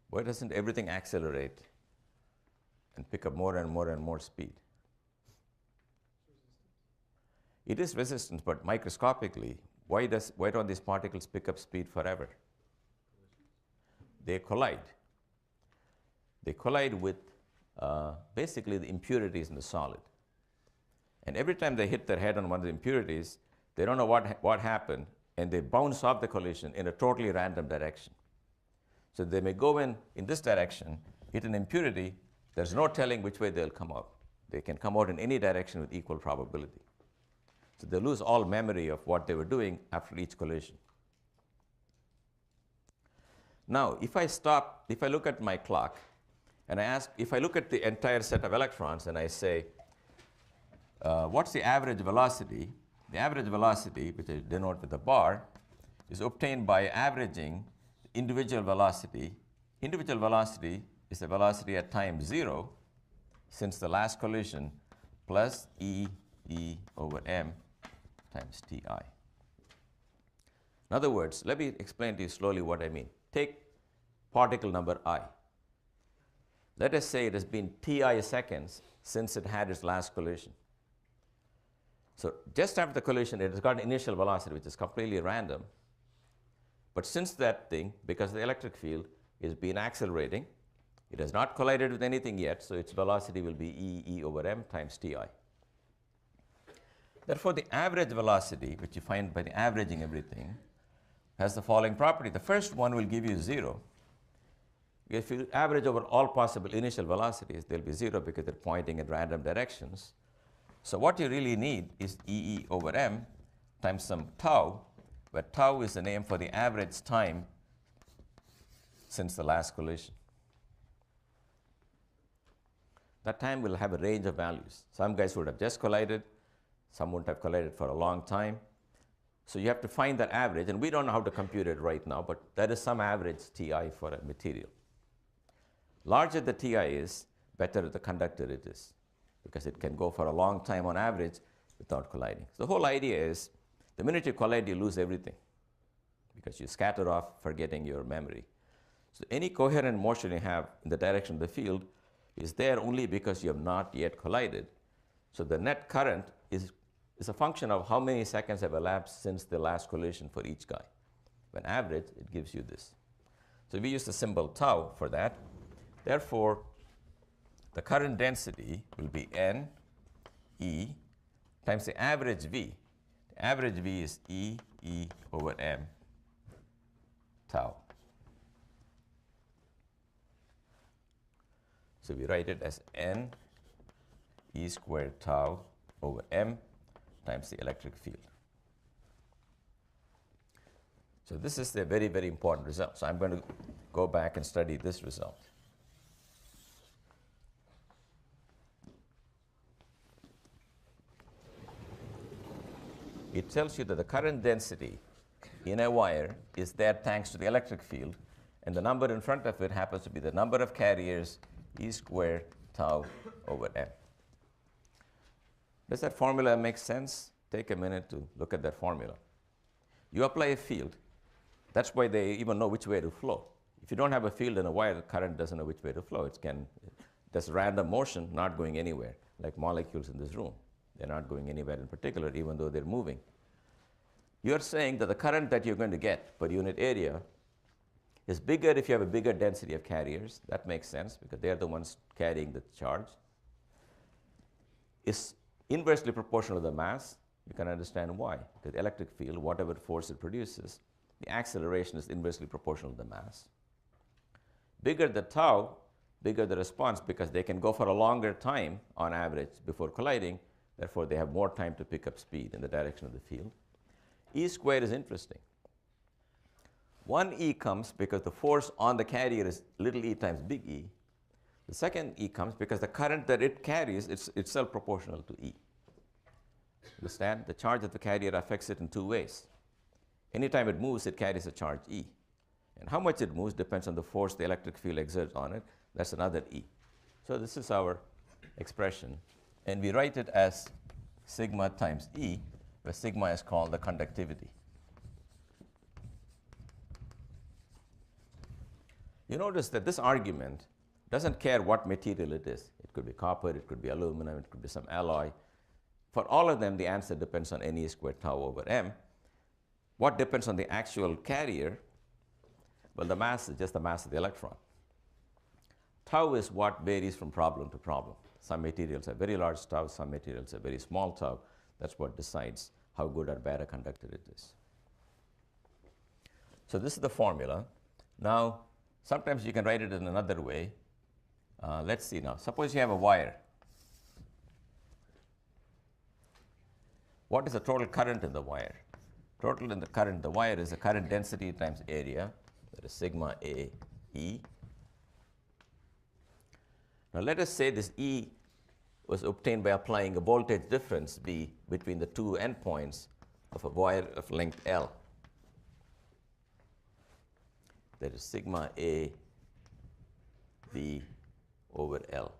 Why doesn't everything accelerate and pick up more and more and more speed? It is resistance, but microscopically, why don't these particles pick up speed forever? They collide. They collide with basically the impurities in the solid. And every time they hit their head on one of the impurities, they don't know what happened, and they bounce off the collision in a totally random direction. So they may go in this direction, hit an impurity, there's no telling which way they'll come out. They can come out in any direction with equal probability. So they lose all memory of what they were doing after each collision. Now, if I look at my clock, and if I look at the entire set of electrons and I say, what's the average velocity? The average velocity, which I denote with a bar, is obtained by averaging individual velocity. Individual velocity is the velocity at time 0 since the last collision plus E over m times Ti. In other words, let me explain to you slowly what I mean. Take particle number I. Let us say it has been Ti seconds since it had its last collision. So just after the collision, it has got an initial velocity, which is completely random. But since that thing, because the electric field is been accelerating, it has not collided with anything yet, so its velocity will be E over m times Ti. Therefore, the average velocity, which you find by the averaging everything, has the following property. The first one will give you 0. If you average over all possible initial velocities, they'll be 0 because they're pointing in random directions. So what you really need is E over m times some tau, where tau is the name for the average time since the last collision. That time will have a range of values. Some guys would have just collided, some wouldn't have collided for a long time. So you have to find that average, and we don't know how to compute it right now, but there is some average Ti for a material. Larger the Ti is, better the conductor it is, because it can go for a long time on average without colliding. So the whole idea is, the minute you collide, you lose everything, because you scatter off, forgetting your memory. So any coherent motion you have in the direction of the field is there only because you have not yet collided. So the net current is a function of how many seconds have elapsed since the last collision for each guy. When average, it gives you this. So we use the symbol tau for that. Therefore, the current density will be N E times the average V. The average V is E over M tau. So we write it as N E squared tau over M times the electric field. So this is the very, very important result. So I'm going to go back and study this result. It tells you that the current density in a wire is there thanks to the electric field, and the number in front of it happens to be the number of carriers, E squared tau over M. Does that formula make sense? Take a minute to look at that formula. You apply a field. That's why they even know which way to flow. If you don't have a field in a wire, the current doesn't know which way to flow. There's random motion, not going anywhere, like molecules in this room. They're not going anywhere in particular, even though they're moving. You're saying that the current that you're going to get per unit area is bigger if you have a bigger density of carriers. That makes sense, because they're the ones carrying the charge. Is inversely proportional to the mass. You can understand why. Because the electric field, whatever force it produces, the acceleration is inversely proportional to the mass. Bigger the tau, bigger the response, because they can go for a longer time on average before colliding. Therefore, they have more time to pick up speed in the direction of the field. E squared is interesting. One E comes because the force on the carrier is little e times big E. The second E comes because the current that it carries is itself proportional to E. Understand? The charge of the carrier affects it in two ways. Anytime it moves, it carries a charge E. And how much it moves depends on the force the electric field exerts on it. That's another E. So this is our expression. And we write it as sigma times E, where sigma is called the conductivity. You notice that this argument doesn't care what material it is. It could be copper, it could be aluminum, it could be some alloy. For all of them, the answer depends on NE squared tau over M. What depends on the actual carrier? Well, the mass is just the mass of the electron. Tau is what varies from problem to problem. Some materials have very large tau, some materials have very small tau. That's what decides how good or bad a conductor it is. So this is the formula. Now, sometimes you can write it in another way. Let's see now. Suppose you have a wire. What is the total current in the wire? Total in the current in the wire is the current density times area. That is sigma A E. Now let us say this E was obtained by applying a voltage difference V between the two endpoints of a wire of length L. That is sigma A V over L.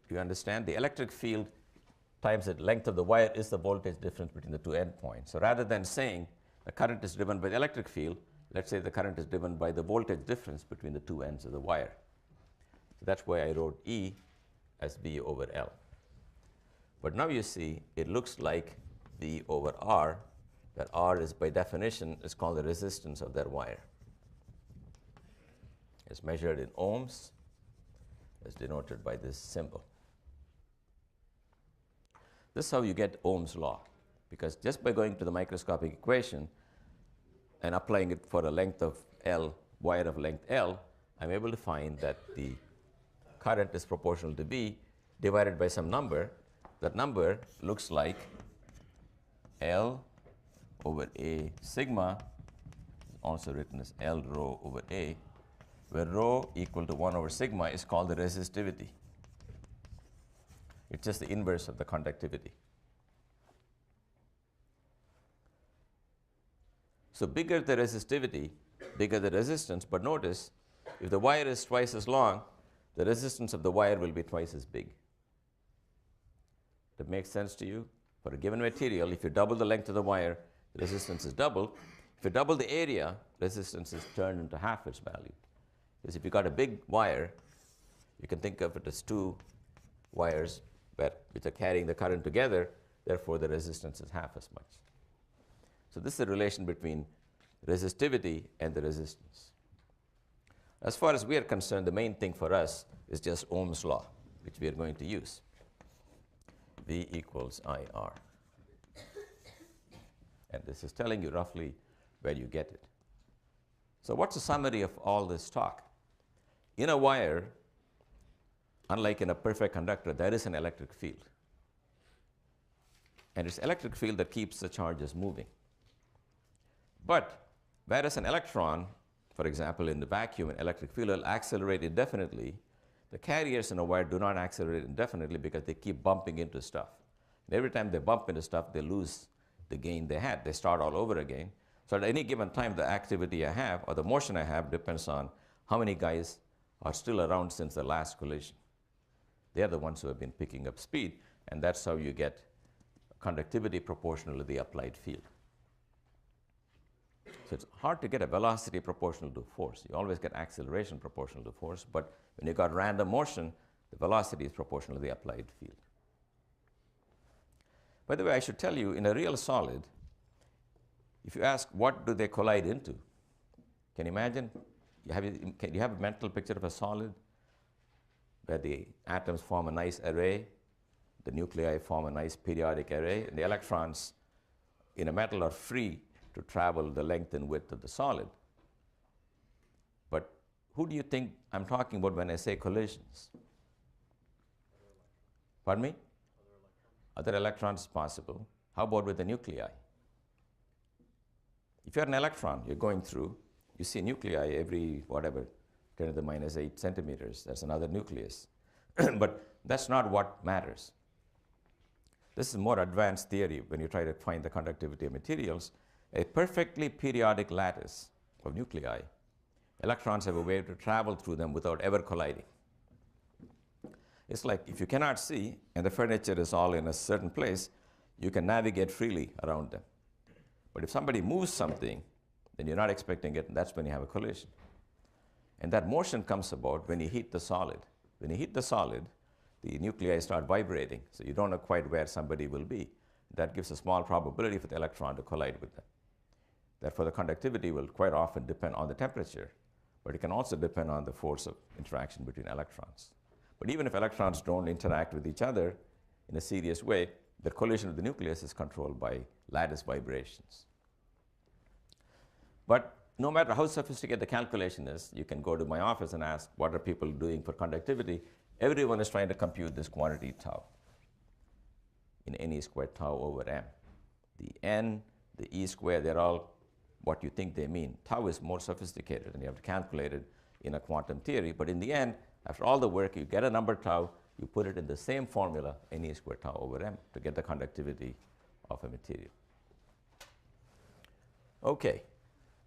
Do you understand? The electric field times the length of the wire is the voltage difference between the two endpoints. So rather than saying the current is driven by the electric field, let's say the current is driven by the voltage difference between the two ends of the wire. So that's why I wrote E as V over L. But now you see it looks like V over R, that R is by definition is called the resistance of that wire. It's measured in ohms, as denoted by this symbol. This is how you get Ohm's law, because just by going to the microscopic equation and applying it for a length of L, wire of length L, I'm able to find that the current is proportional to V divided by some number. That number looks like L over A sigma, also written as L rho over A, where rho equal to 1 over sigma is called the resistivity. It's just the inverse of the conductivity. So bigger the resistivity, bigger the resistance, but notice if the wire is twice as long, the resistance of the wire will be twice as big. That makes sense to you? For a given material, if you double the length of the wire, the resistance is double. If you double the area, resistance is turned into half its value. Because if you got a big wire, you can think of it as two wires which are carrying the current together, therefore the resistance is half as much. So this is the relation between resistivity and the resistance. As far as we are concerned, the main thing for us is just Ohm's law, which we are going to use. V equals IR. And this is telling you roughly where you get it. So what's the summary of all this talk? In a wire, unlike in a perfect conductor, there is an electric field. And it's electric field that keeps the charges moving. But whereas an electron, for example, in the vacuum, an electric field will accelerate indefinitely, the carriers in a wire do not accelerate indefinitely because they keep bumping into stuff. And every time they bump into stuff, they lose the gain they had. They start all over again. So at any given time, the activity I have or the motion I have depends on how many guys are still around since the last collision. They are the ones who have been picking up speed, and that's how you get conductivity proportional to the applied field. So it's hard to get a velocity proportional to force. You always get acceleration proportional to force, but when you got random motion, the velocity is proportional to the applied field. By the way, I should tell you, in a real solid, if you ask what do they collide into, can you imagine? Can you have a mental picture of a solid where the atoms form a nice array, the nuclei form a nice periodic array, and the electrons in a metal are free to travel the length and width of the solid. But who do you think I'm talking about when I say collisions? Pardon me? Other electrons is possible. How about with the nuclei? If you're an electron, you're going through, you see nuclei every, whatever, 10 to the minus 8 centimeters. That's another nucleus. But that's not what matters. This is more advanced theory when you try to find the conductivity of materials. A perfectly periodic lattice of nuclei, electrons have a way to travel through them without ever colliding. It's like if you cannot see and the furniture is all in a certain place, you can navigate freely around them. But if somebody moves something, then you're not expecting it, and that's when you have a collision. And that motion comes about when you heat the solid. When you heat the solid, the nuclei start vibrating, so you don't know quite where somebody will be. That gives a small probability for the electron to collide with them. Therefore, the conductivity will quite often depend on the temperature, but it can also depend on the force of interaction between electrons. But even if electrons don't interact with each other in a serious way, the collision of the nucleus is controlled by lattice vibrations. But no matter how sophisticated the calculation is, you can go to my office and ask, what are people doing for conductivity? Everyone is trying to compute this quantity tau in NE squared tau over m. The n, the e squared, they're all what you think they mean. Tau is more sophisticated, and you have to calculate it in a quantum theory. But in the end, after all the work, you get a number tau, you put it in the same formula, NE squared tau over m, to get the conductivity of a material. Okay,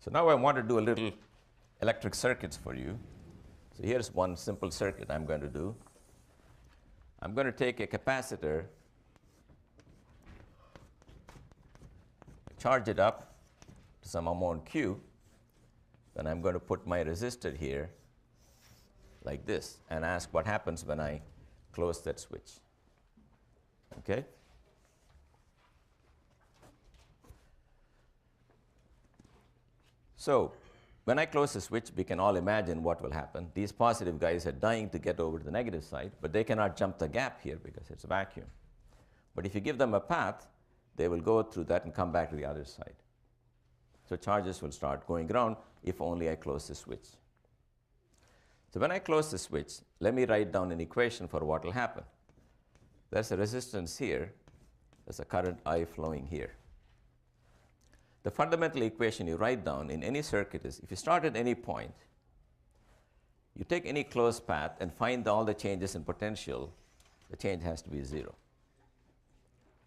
so now I want to do a little electric circuits for you. So here's one simple circuit I'm going to do. I'm going to take a capacitor, charge it up to some amount Q, then I'm going to put my resistor here like this and ask what happens when I close that switch. Okay? So when I close the switch, we can all imagine what will happen. These positive guys are dying to get over to the negative side, but they cannot jump the gap here because it's a vacuum. But if you give them a path, they will go through that and come back to the other side. So charges will start going around if only I close the switch. So when I close the switch, let me write down an equation for what will happen. There's a resistance here. There's a current I flowing here. The fundamental equation you write down in any circuit is, if you start at any point, you take any closed path and find all the changes in potential the change has to be 0.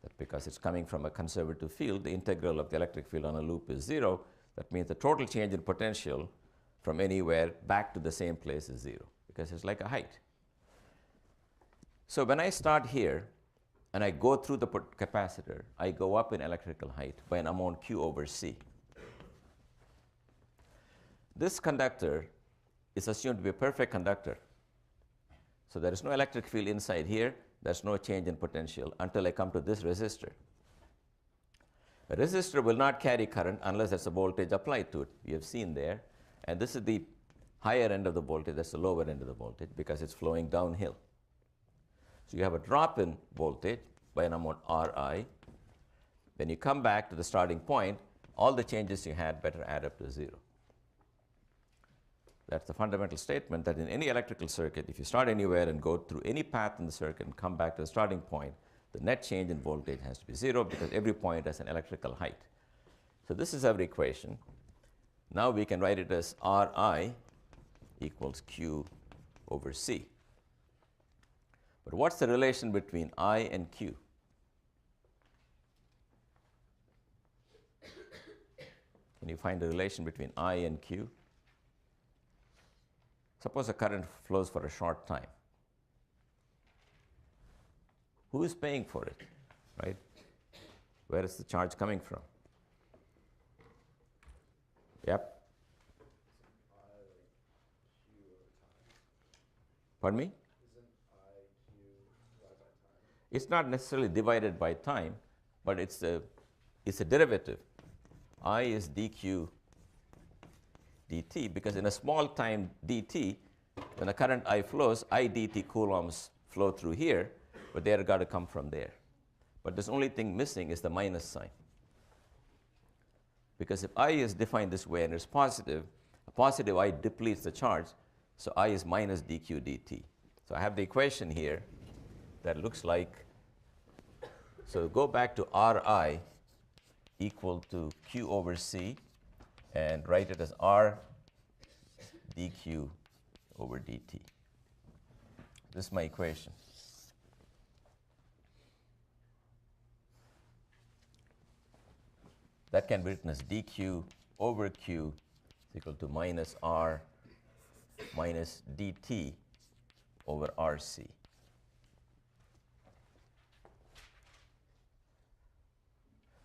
That because it's coming from a conservative field, the integral of the electric field on a loop is 0. That means the total change in potential from anywhere back to the same place is 0, because it's like a height. So when I start here and I go through the capacitor, I go up in electrical height by an amount Q over C. This conductor is assumed to be a perfect conductor. So there is no electric field inside here. There's no change in potential until I come to this resistor. A resistor will not carry current unless there's a voltage applied to it. You have seen there. And this is the higher end of the voltage. That's the lower end of the voltage because it's flowing downhill. So you have a drop in voltage by an amount Ri. When you come back to the starting point, all the changes you had better add up to 0. That's the fundamental statement that in any electrical circuit, if you start anywhere and go through any path in the circuit and come back to the starting point, the net change in voltage has to be 0 because every point has an electrical height. So this is our equation. Now we can write it as Ri equals Q over C. But what's the relation between I and Q? Can you find the relation between I and Q? Suppose a current flows for a short time. Who is paying for it, right? Where is the charge coming from? Yep. Pardon me? It's not necessarily divided by time, but it's a derivative. I is dq dt, because in a small time dt, when the current I flows, I dt coulombs flow through here, but they're got to come from there. But the only thing missing is the minus sign. Because if I is defined this way and it's positive, a positive I depletes the charge, so I is minus dq dt. So I have the equation here that looks like, so go back to Ri equal to Q over C and write it as R dq over dt. This is my equation. That can be written as dq over q is equal to minus R minus dt over RC.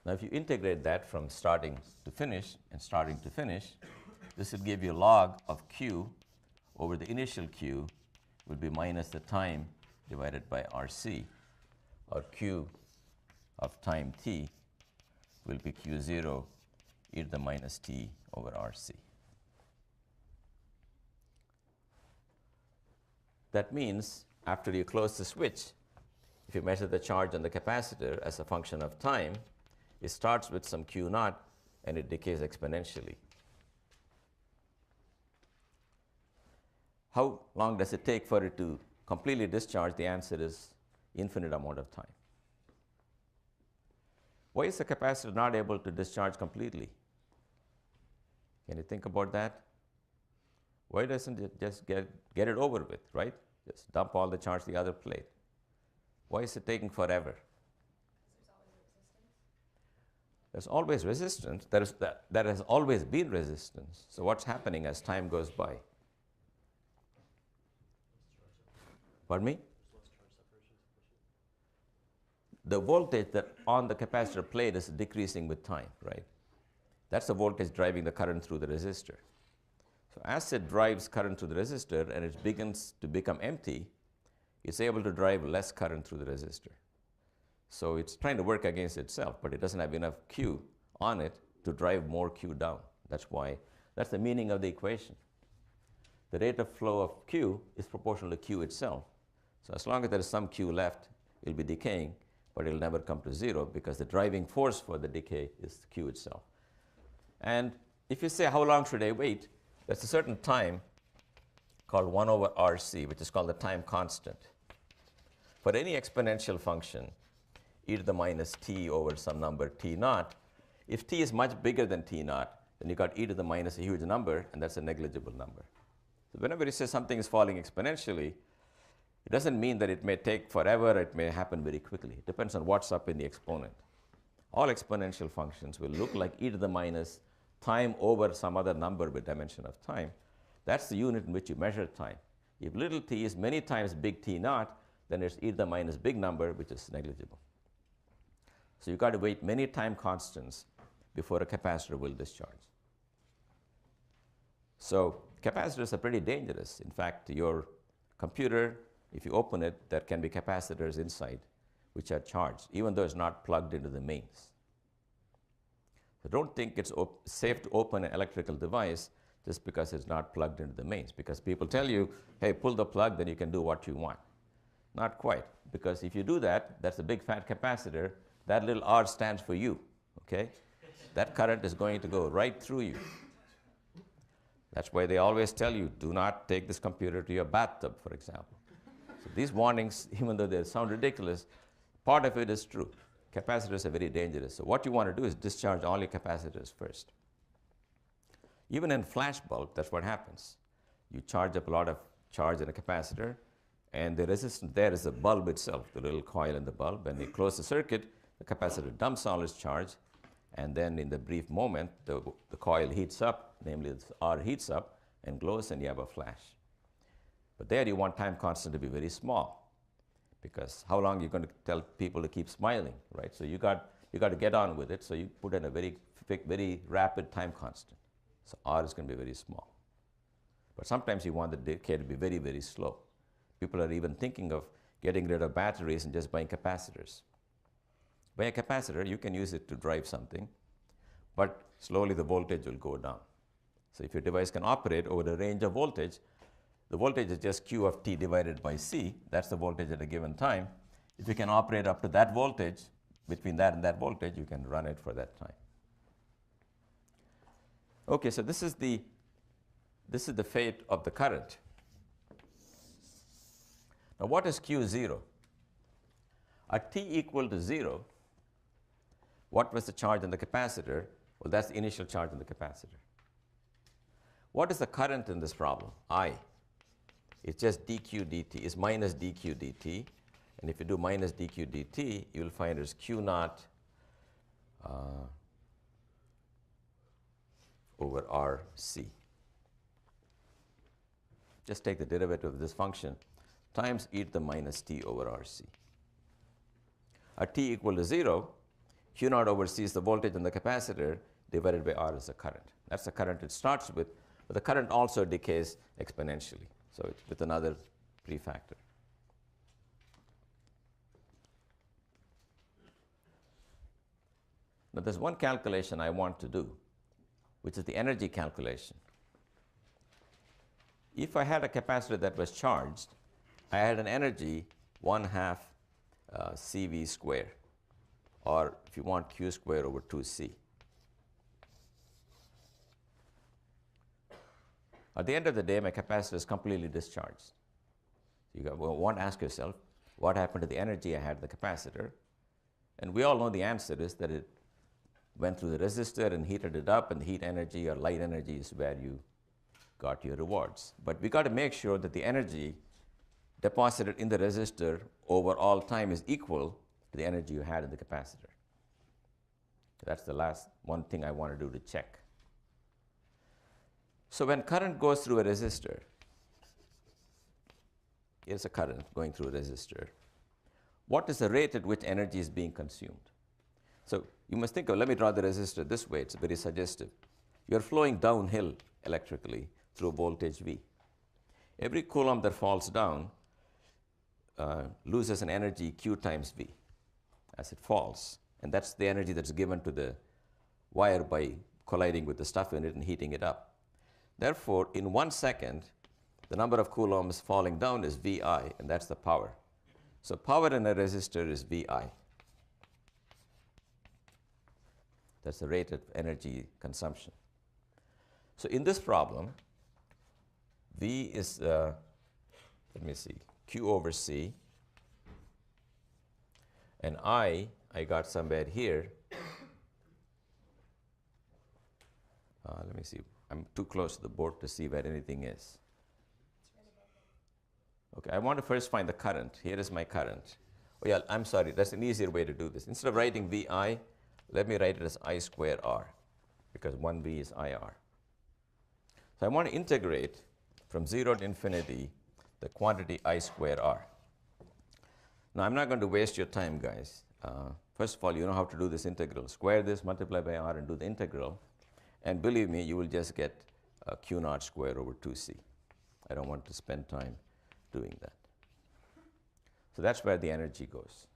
Now, if you integrate that from starting to finish and starting to finish, this would give you log of q over the initial q would be minus the time divided by RC, or q of time t will be q0 e to the minus t over RC. That means after you close the switch, if you measure the charge on the capacitor as a function of time, it starts with some Q naught and it decays exponentially. How long does it take for it to completely discharge? The answer is infinite amount of time. Why is the capacitor not able to discharge completely? Can you think about that? Why doesn't it just get it over with, right? Just dump all the charge to the other plate. Why is it taking forever? There's always resistance. There has always been resistance. So what's happening as time goes by? Pardon me? The voltage that on the capacitor plate is decreasing with time, right? That's the voltage driving the current through the resistor. So as it drives current through the resistor and it begins to become empty, it's able to drive less current through the resistor. So it's trying to work against itself, but it doesn't have enough Q on it to drive more Q down. That's the meaning of the equation. The rate of flow of Q is proportional to Q itself. So as long as there is some Q left, it will be decaying, but it will never come to 0 because the driving force for the decay is Q itself. And if you say, how long should I wait? There's a certain time called 1 over RC, which is called the time constant. For any exponential function, e to the minus t over some number t naught, if t is much bigger than t naught, then you got e to the minus a huge number, and that's a negligible number. So whenever you say something is falling exponentially, It doesn't mean that it may take forever, it may happen very quickly. It depends on what's up in the exponent. All exponential functions will look like e to the minus time over some other number with dimension of time. That's the unit in which you measure time. If little t is many times big T naught, then it's e to the minus big number, which is negligible. So you've got to wait many time constants before a capacitor will discharge. So capacitors are pretty dangerous. In fact, your computer, if you open it, there can be capacitors inside which are charged, even though it's not plugged into the mains. So don't think it's safe to open an electrical device just because it's not plugged into the mains, because people tell you, hey, pull the plug, then you can do what you want. Not quite, because if you do that, that's a big fat capacitor. That little R stands for you, okay? That current is going to go right through you. That's why they always tell you, do not take this computer to your bathtub, for example. So these warnings, even though they sound ridiculous, part of it is true. Capacitors are very dangerous. So what you want to do is discharge all your capacitors first. Even in flash bulb, that's what happens. You charge up a lot of charge in a capacitor, and the resistance there is the bulb itself, the little coil in the bulb. When you close the circuit, the capacitor dumps all its charge, and then in the brief moment, the coil heats up, namely the R heats up and glows, and you have a flash. But there you want time constant to be very small, because how long are you going to tell people to keep smiling, right? So you got to get on with it, so you put in a very rapid time constant. So R is going to be very small. But sometimes you want the decay to be very, very slow. People are even thinking of getting rid of batteries and just buying capacitors. By a capacitor, you can use it to drive something, but slowly the voltage will go down. So if your device can operate over the range of voltage, the voltage is just Q of t divided by C. That's the voltage at a given time. If you can operate up to that voltage, between that and that voltage, you can run it for that time. Okay, so this is the fate of the current. Now what is Q0? At t equal to 0, what was the charge on the capacitor? Well, that's the initial charge on the capacitor. What is the current in this problem? I. It's just dq dt. It's minus dq dt. And if you do minus dq dt, you will find it's Q naught over RC. Just take the derivative of this function times e to the minus t over RC. At t equal to 0, Q naught over C is the voltage on the capacitor divided by R is the current. That's the current it starts with, but the current also decays exponentially. So it's with another prefactor. Now there's one calculation I want to do, which is the energy calculation. If I had a capacitor that was charged, I had an energy 1/2 CV square, or if you want Q square over 2C. At the end of the day, my capacitor is completely discharged. You want to ask yourself, what happened to the energy I had in the capacitor? And we all know the answer is that it went through the resistor and heated it up, and the heat energy or light energy is where you got your rewards. But we got to make sure that the energy deposited in the resistor over all time is equal to the energy you had in the capacitor. That's the last one thing I want to do to check. So when current goes through a resistor, here's a current going through a resistor, what is the rate at which energy is being consumed? So you must think of, let me draw the resistor this way, it's very suggestive. You're flowing downhill electrically through voltage V. Every coulomb that falls down loses an energy Q times V as it falls. And that's the energy that's given to the wire by colliding with the stuff in it and heating it up. Therefore, in 1 second, the number of coulombs falling down is VI, and that's the power. So power in a resistor is VI. That's the rate of energy consumption. So in this problem, V is, let me see, Q over C, and I got somewhere here. Let me see. I'm too close to the board to see where anything is. Okay, I want to first find the current. Here is my current. Oh yeah, I'm sorry, that's an easier way to do this. Instead of writing VI, let me write it as I square R, because 1V is IR. So I want to integrate from 0 to infinity the quantity I square R. Now I'm not going to waste your time, guys. First of all, you know how to do this integral. Square this, multiply by R, and do the integral. And believe me, you will just get Q naught squared over 2C. I don't want to spend time doing that. So that's where the energy goes.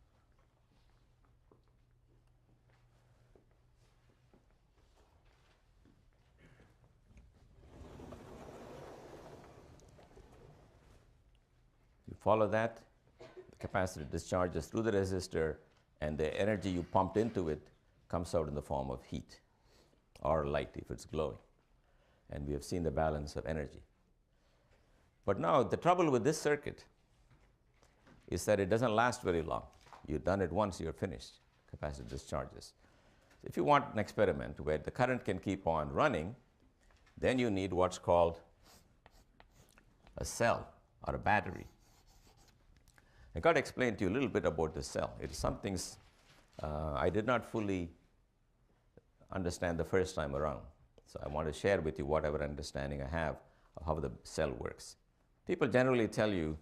You follow that, the capacitor discharges through the resistor, and the energy you pumped into it comes out in the form of heat or light if it's glowing. And we have seen the balance of energy. But now the trouble with this circuit is that it doesn't last very long. You've done it once, you're finished. Capacitor discharges. If you want an experiment where the current can keep on running, then you need what's called a cell or a battery. I got to explain to you a little bit about the cell. It is something I did not fully understand the first time around. So I want to share with you whatever understanding I have of how the cell works. People generally tell you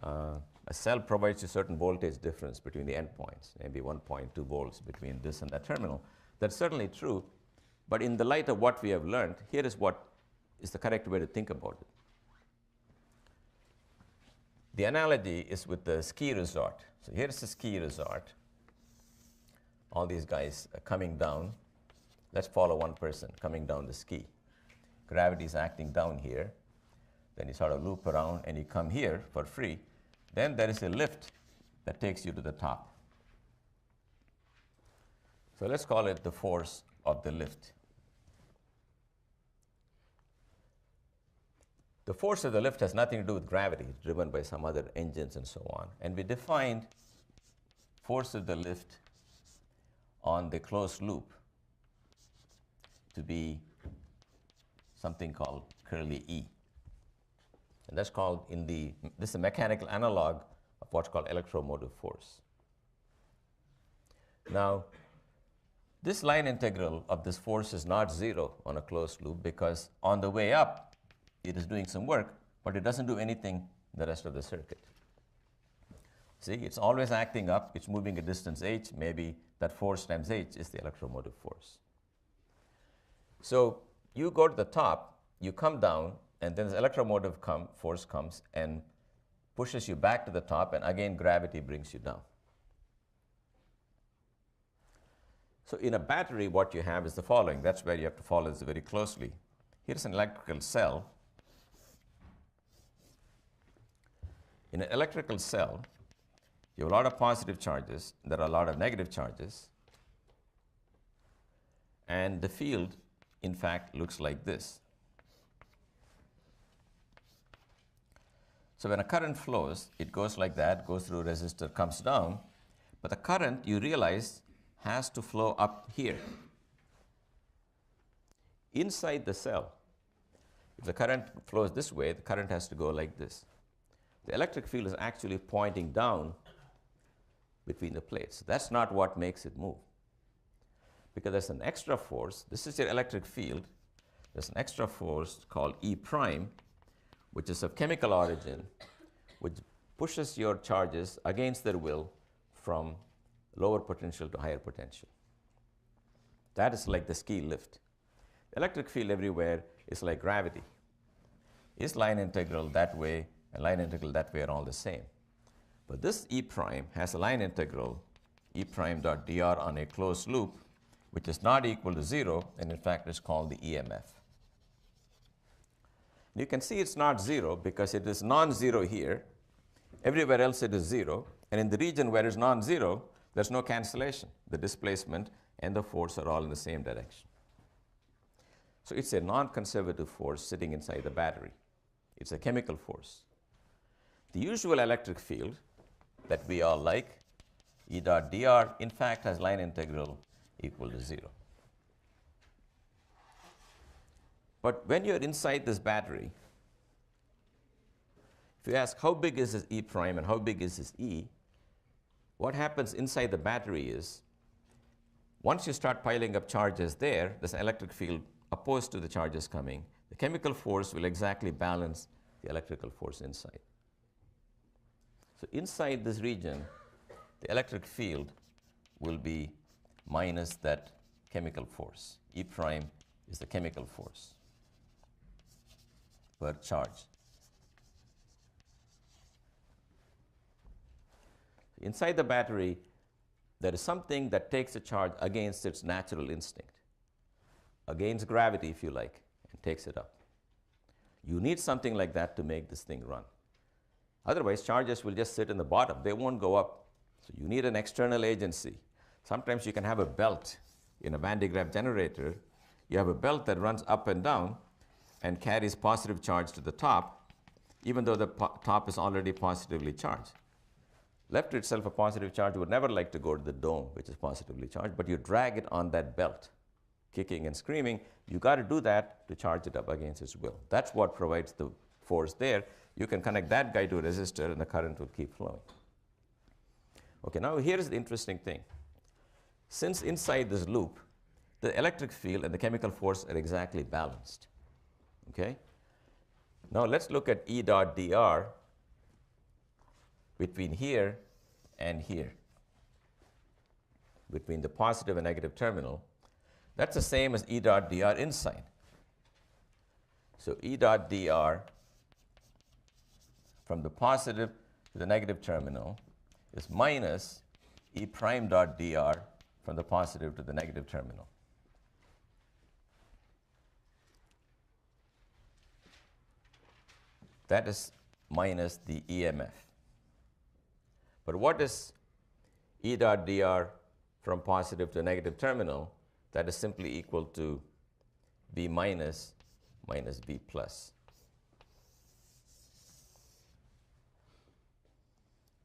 a cell provides a certain voltage difference between the endpoints, maybe 1.2 volts between this and that terminal. That's certainly true, but in the light of what we have learned, here is what is the correct way to think about it. The analogy is with the ski resort. So here's the ski resort. All these guys are coming down. Let's follow one person coming down the ski. Gravity is acting down here. Then you sort of loop around and you come here for free. Then there is a lift that takes you to the top. So let's call it the force of the lift. The force of the lift has nothing to do with gravity. It's driven by some other engines and so on. And we defined force of the lift on the closed loop to be something called curly E. And that's called this is a mechanical analog of what's called electromotive force. Now, this line integral of this force is not zero on a closed loop because on the way up, it is doing some work, but it doesn't do anything the rest of the circuit. See, it's always acting up. It's moving a distance h. Maybe that force times h is the electromotive force. So you go to the top, you come down, and then the electromotive force comes and pushes you back to the top, and again gravity brings you down. So in a battery, what you have is the following. That's where you have to follow this very closely. Here's an electrical cell. In an electrical cell, you have a lot of positive charges. There are a lot of negative charges. And the field, in fact, looks like this. So when a current flows, it goes like that, goes through a resistor, comes down. But the current, you realize, has to flow up here. Inside the cell, if the current flows this way, the current has to go like this. The electric field is actually pointing down between the plates. That's not what makes it move. Because there's an extra force. This is your electric field. There's an extra force called E prime, which is of chemical origin, which pushes your charges against their will from lower potential to higher potential. That is like the ski lift. The electric field everywhere is like gravity. Is line integral that way and line integral that way are all the same. But this E prime has a line integral, E prime dot dr on a closed loop, which is not equal to 0, and in fact is called the EMF. You can see it's not 0 because it is non-zero here. Everywhere else it is 0. And in the region where it's non-zero, there's no cancellation. The displacement and the force are all in the same direction. So it's a non-conservative force sitting inside the battery. It's a chemical force. The usual electric field that we all like, E dot dr, in fact has line integral equal to 0. But when you're inside this battery, If you ask how big is this E prime and how big is this E, what happens inside the battery is, once you start piling up charges there, there's an electric field opposed to the charges coming. The chemical force will exactly balance the electrical force inside. So inside this region, the electric field will be minus that chemical force. E prime is the chemical force per charge. Inside the battery, there is something that takes a charge against its natural instinct, against gravity, if you like, and takes it up. You need something like that to make this thing run. Otherwise, charges will just sit in the bottom. They won't go up. So you need an external agency. Sometimes you can have a belt in a Van de Graaff generator. You have a belt that runs up and down and carries positive charge to the top, even though the top is already positively charged. Left to itself, a positive charge would never like to go to the dome, which is positively charged, but you drag it on that belt, kicking and screaming. You got to do that to charge it up against its will. That's what provides the force there. You can connect that guy to a resistor, and the current will keep flowing. Okay, now here's the interesting thing. Since inside this loop, the electric field and the chemical force are exactly balanced. Okay? Now let's look at E dot dr between here and here, between the positive and negative terminal. That's the same as E dot dr inside. So E dot dr from the positive to the negative terminal is minus E prime dot dr from the positive to the negative terminal. That is minus the EMF. But what is E dot dr from positive to negative terminal? That is simply equal to V minus minus V plus.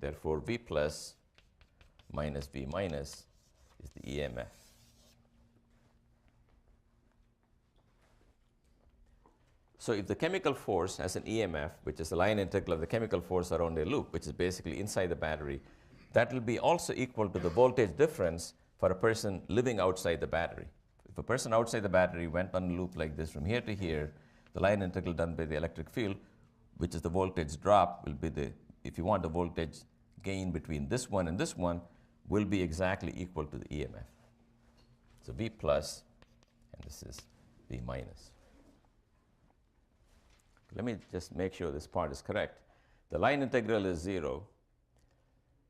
Therefore, V plus minus V minus is the EMF. So if the chemical force has an EMF, which is the line integral of the chemical force around a loop, which is basically inside the battery, that will be also equal to the voltage difference for a person living outside the battery. If a person outside the battery went on a loop like this from here to here, the line integral done by the electric field, which is the voltage drop, will be the, if you want the voltage gain between this one and this one, will be exactly equal to the EMF. So V plus, and this is V minus. Let me just make sure this part is correct. The line integral is 0,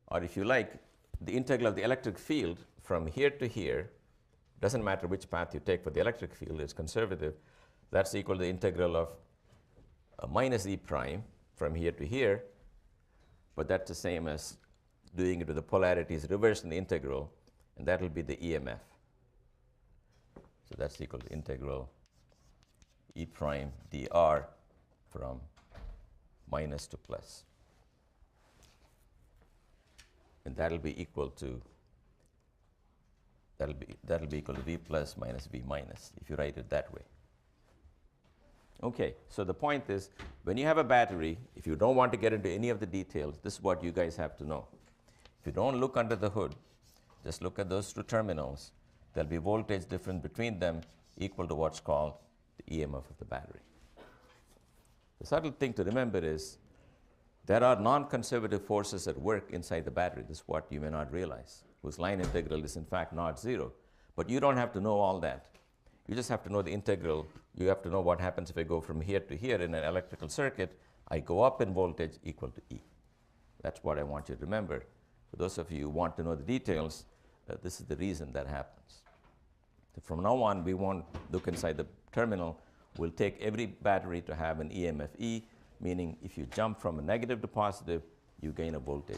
or if you like, the integral of the electric field from here to here, doesn't matter which path you take for the electric field, it's conservative. That's equal to the integral of minus E prime from here to here, but that's the same as doing it with the polarities reversed in the integral, and that will be the EMF. So that's equal to integral E prime dr from minus to plus. And that'll be equal to, that'll be equal to V plus minus V minus, if you write it that way. Okay, so the point is, when you have a battery, if you don't want to get into any of the details, this is what you guys have to know. If you don't look under the hood, just look at those two terminals, there'll be voltage difference between them equal to what's called the EMF of the battery. The subtle thing to remember is there are non-conservative forces at work inside the battery. This is what you may not realize, whose line integral is in fact not 0. But you don't have to know all that. You just have to know the integral. You have to know what happens if I go from here to here in an electrical circuit. I go up in voltage equal to E. That's what I want you to remember. For those of you who want to know the details, this is the reason that happens. So from now on, we won't look inside the terminal. We'll take every battery to have an EMF E, meaning if you jump from a negative to positive, you gain a voltage.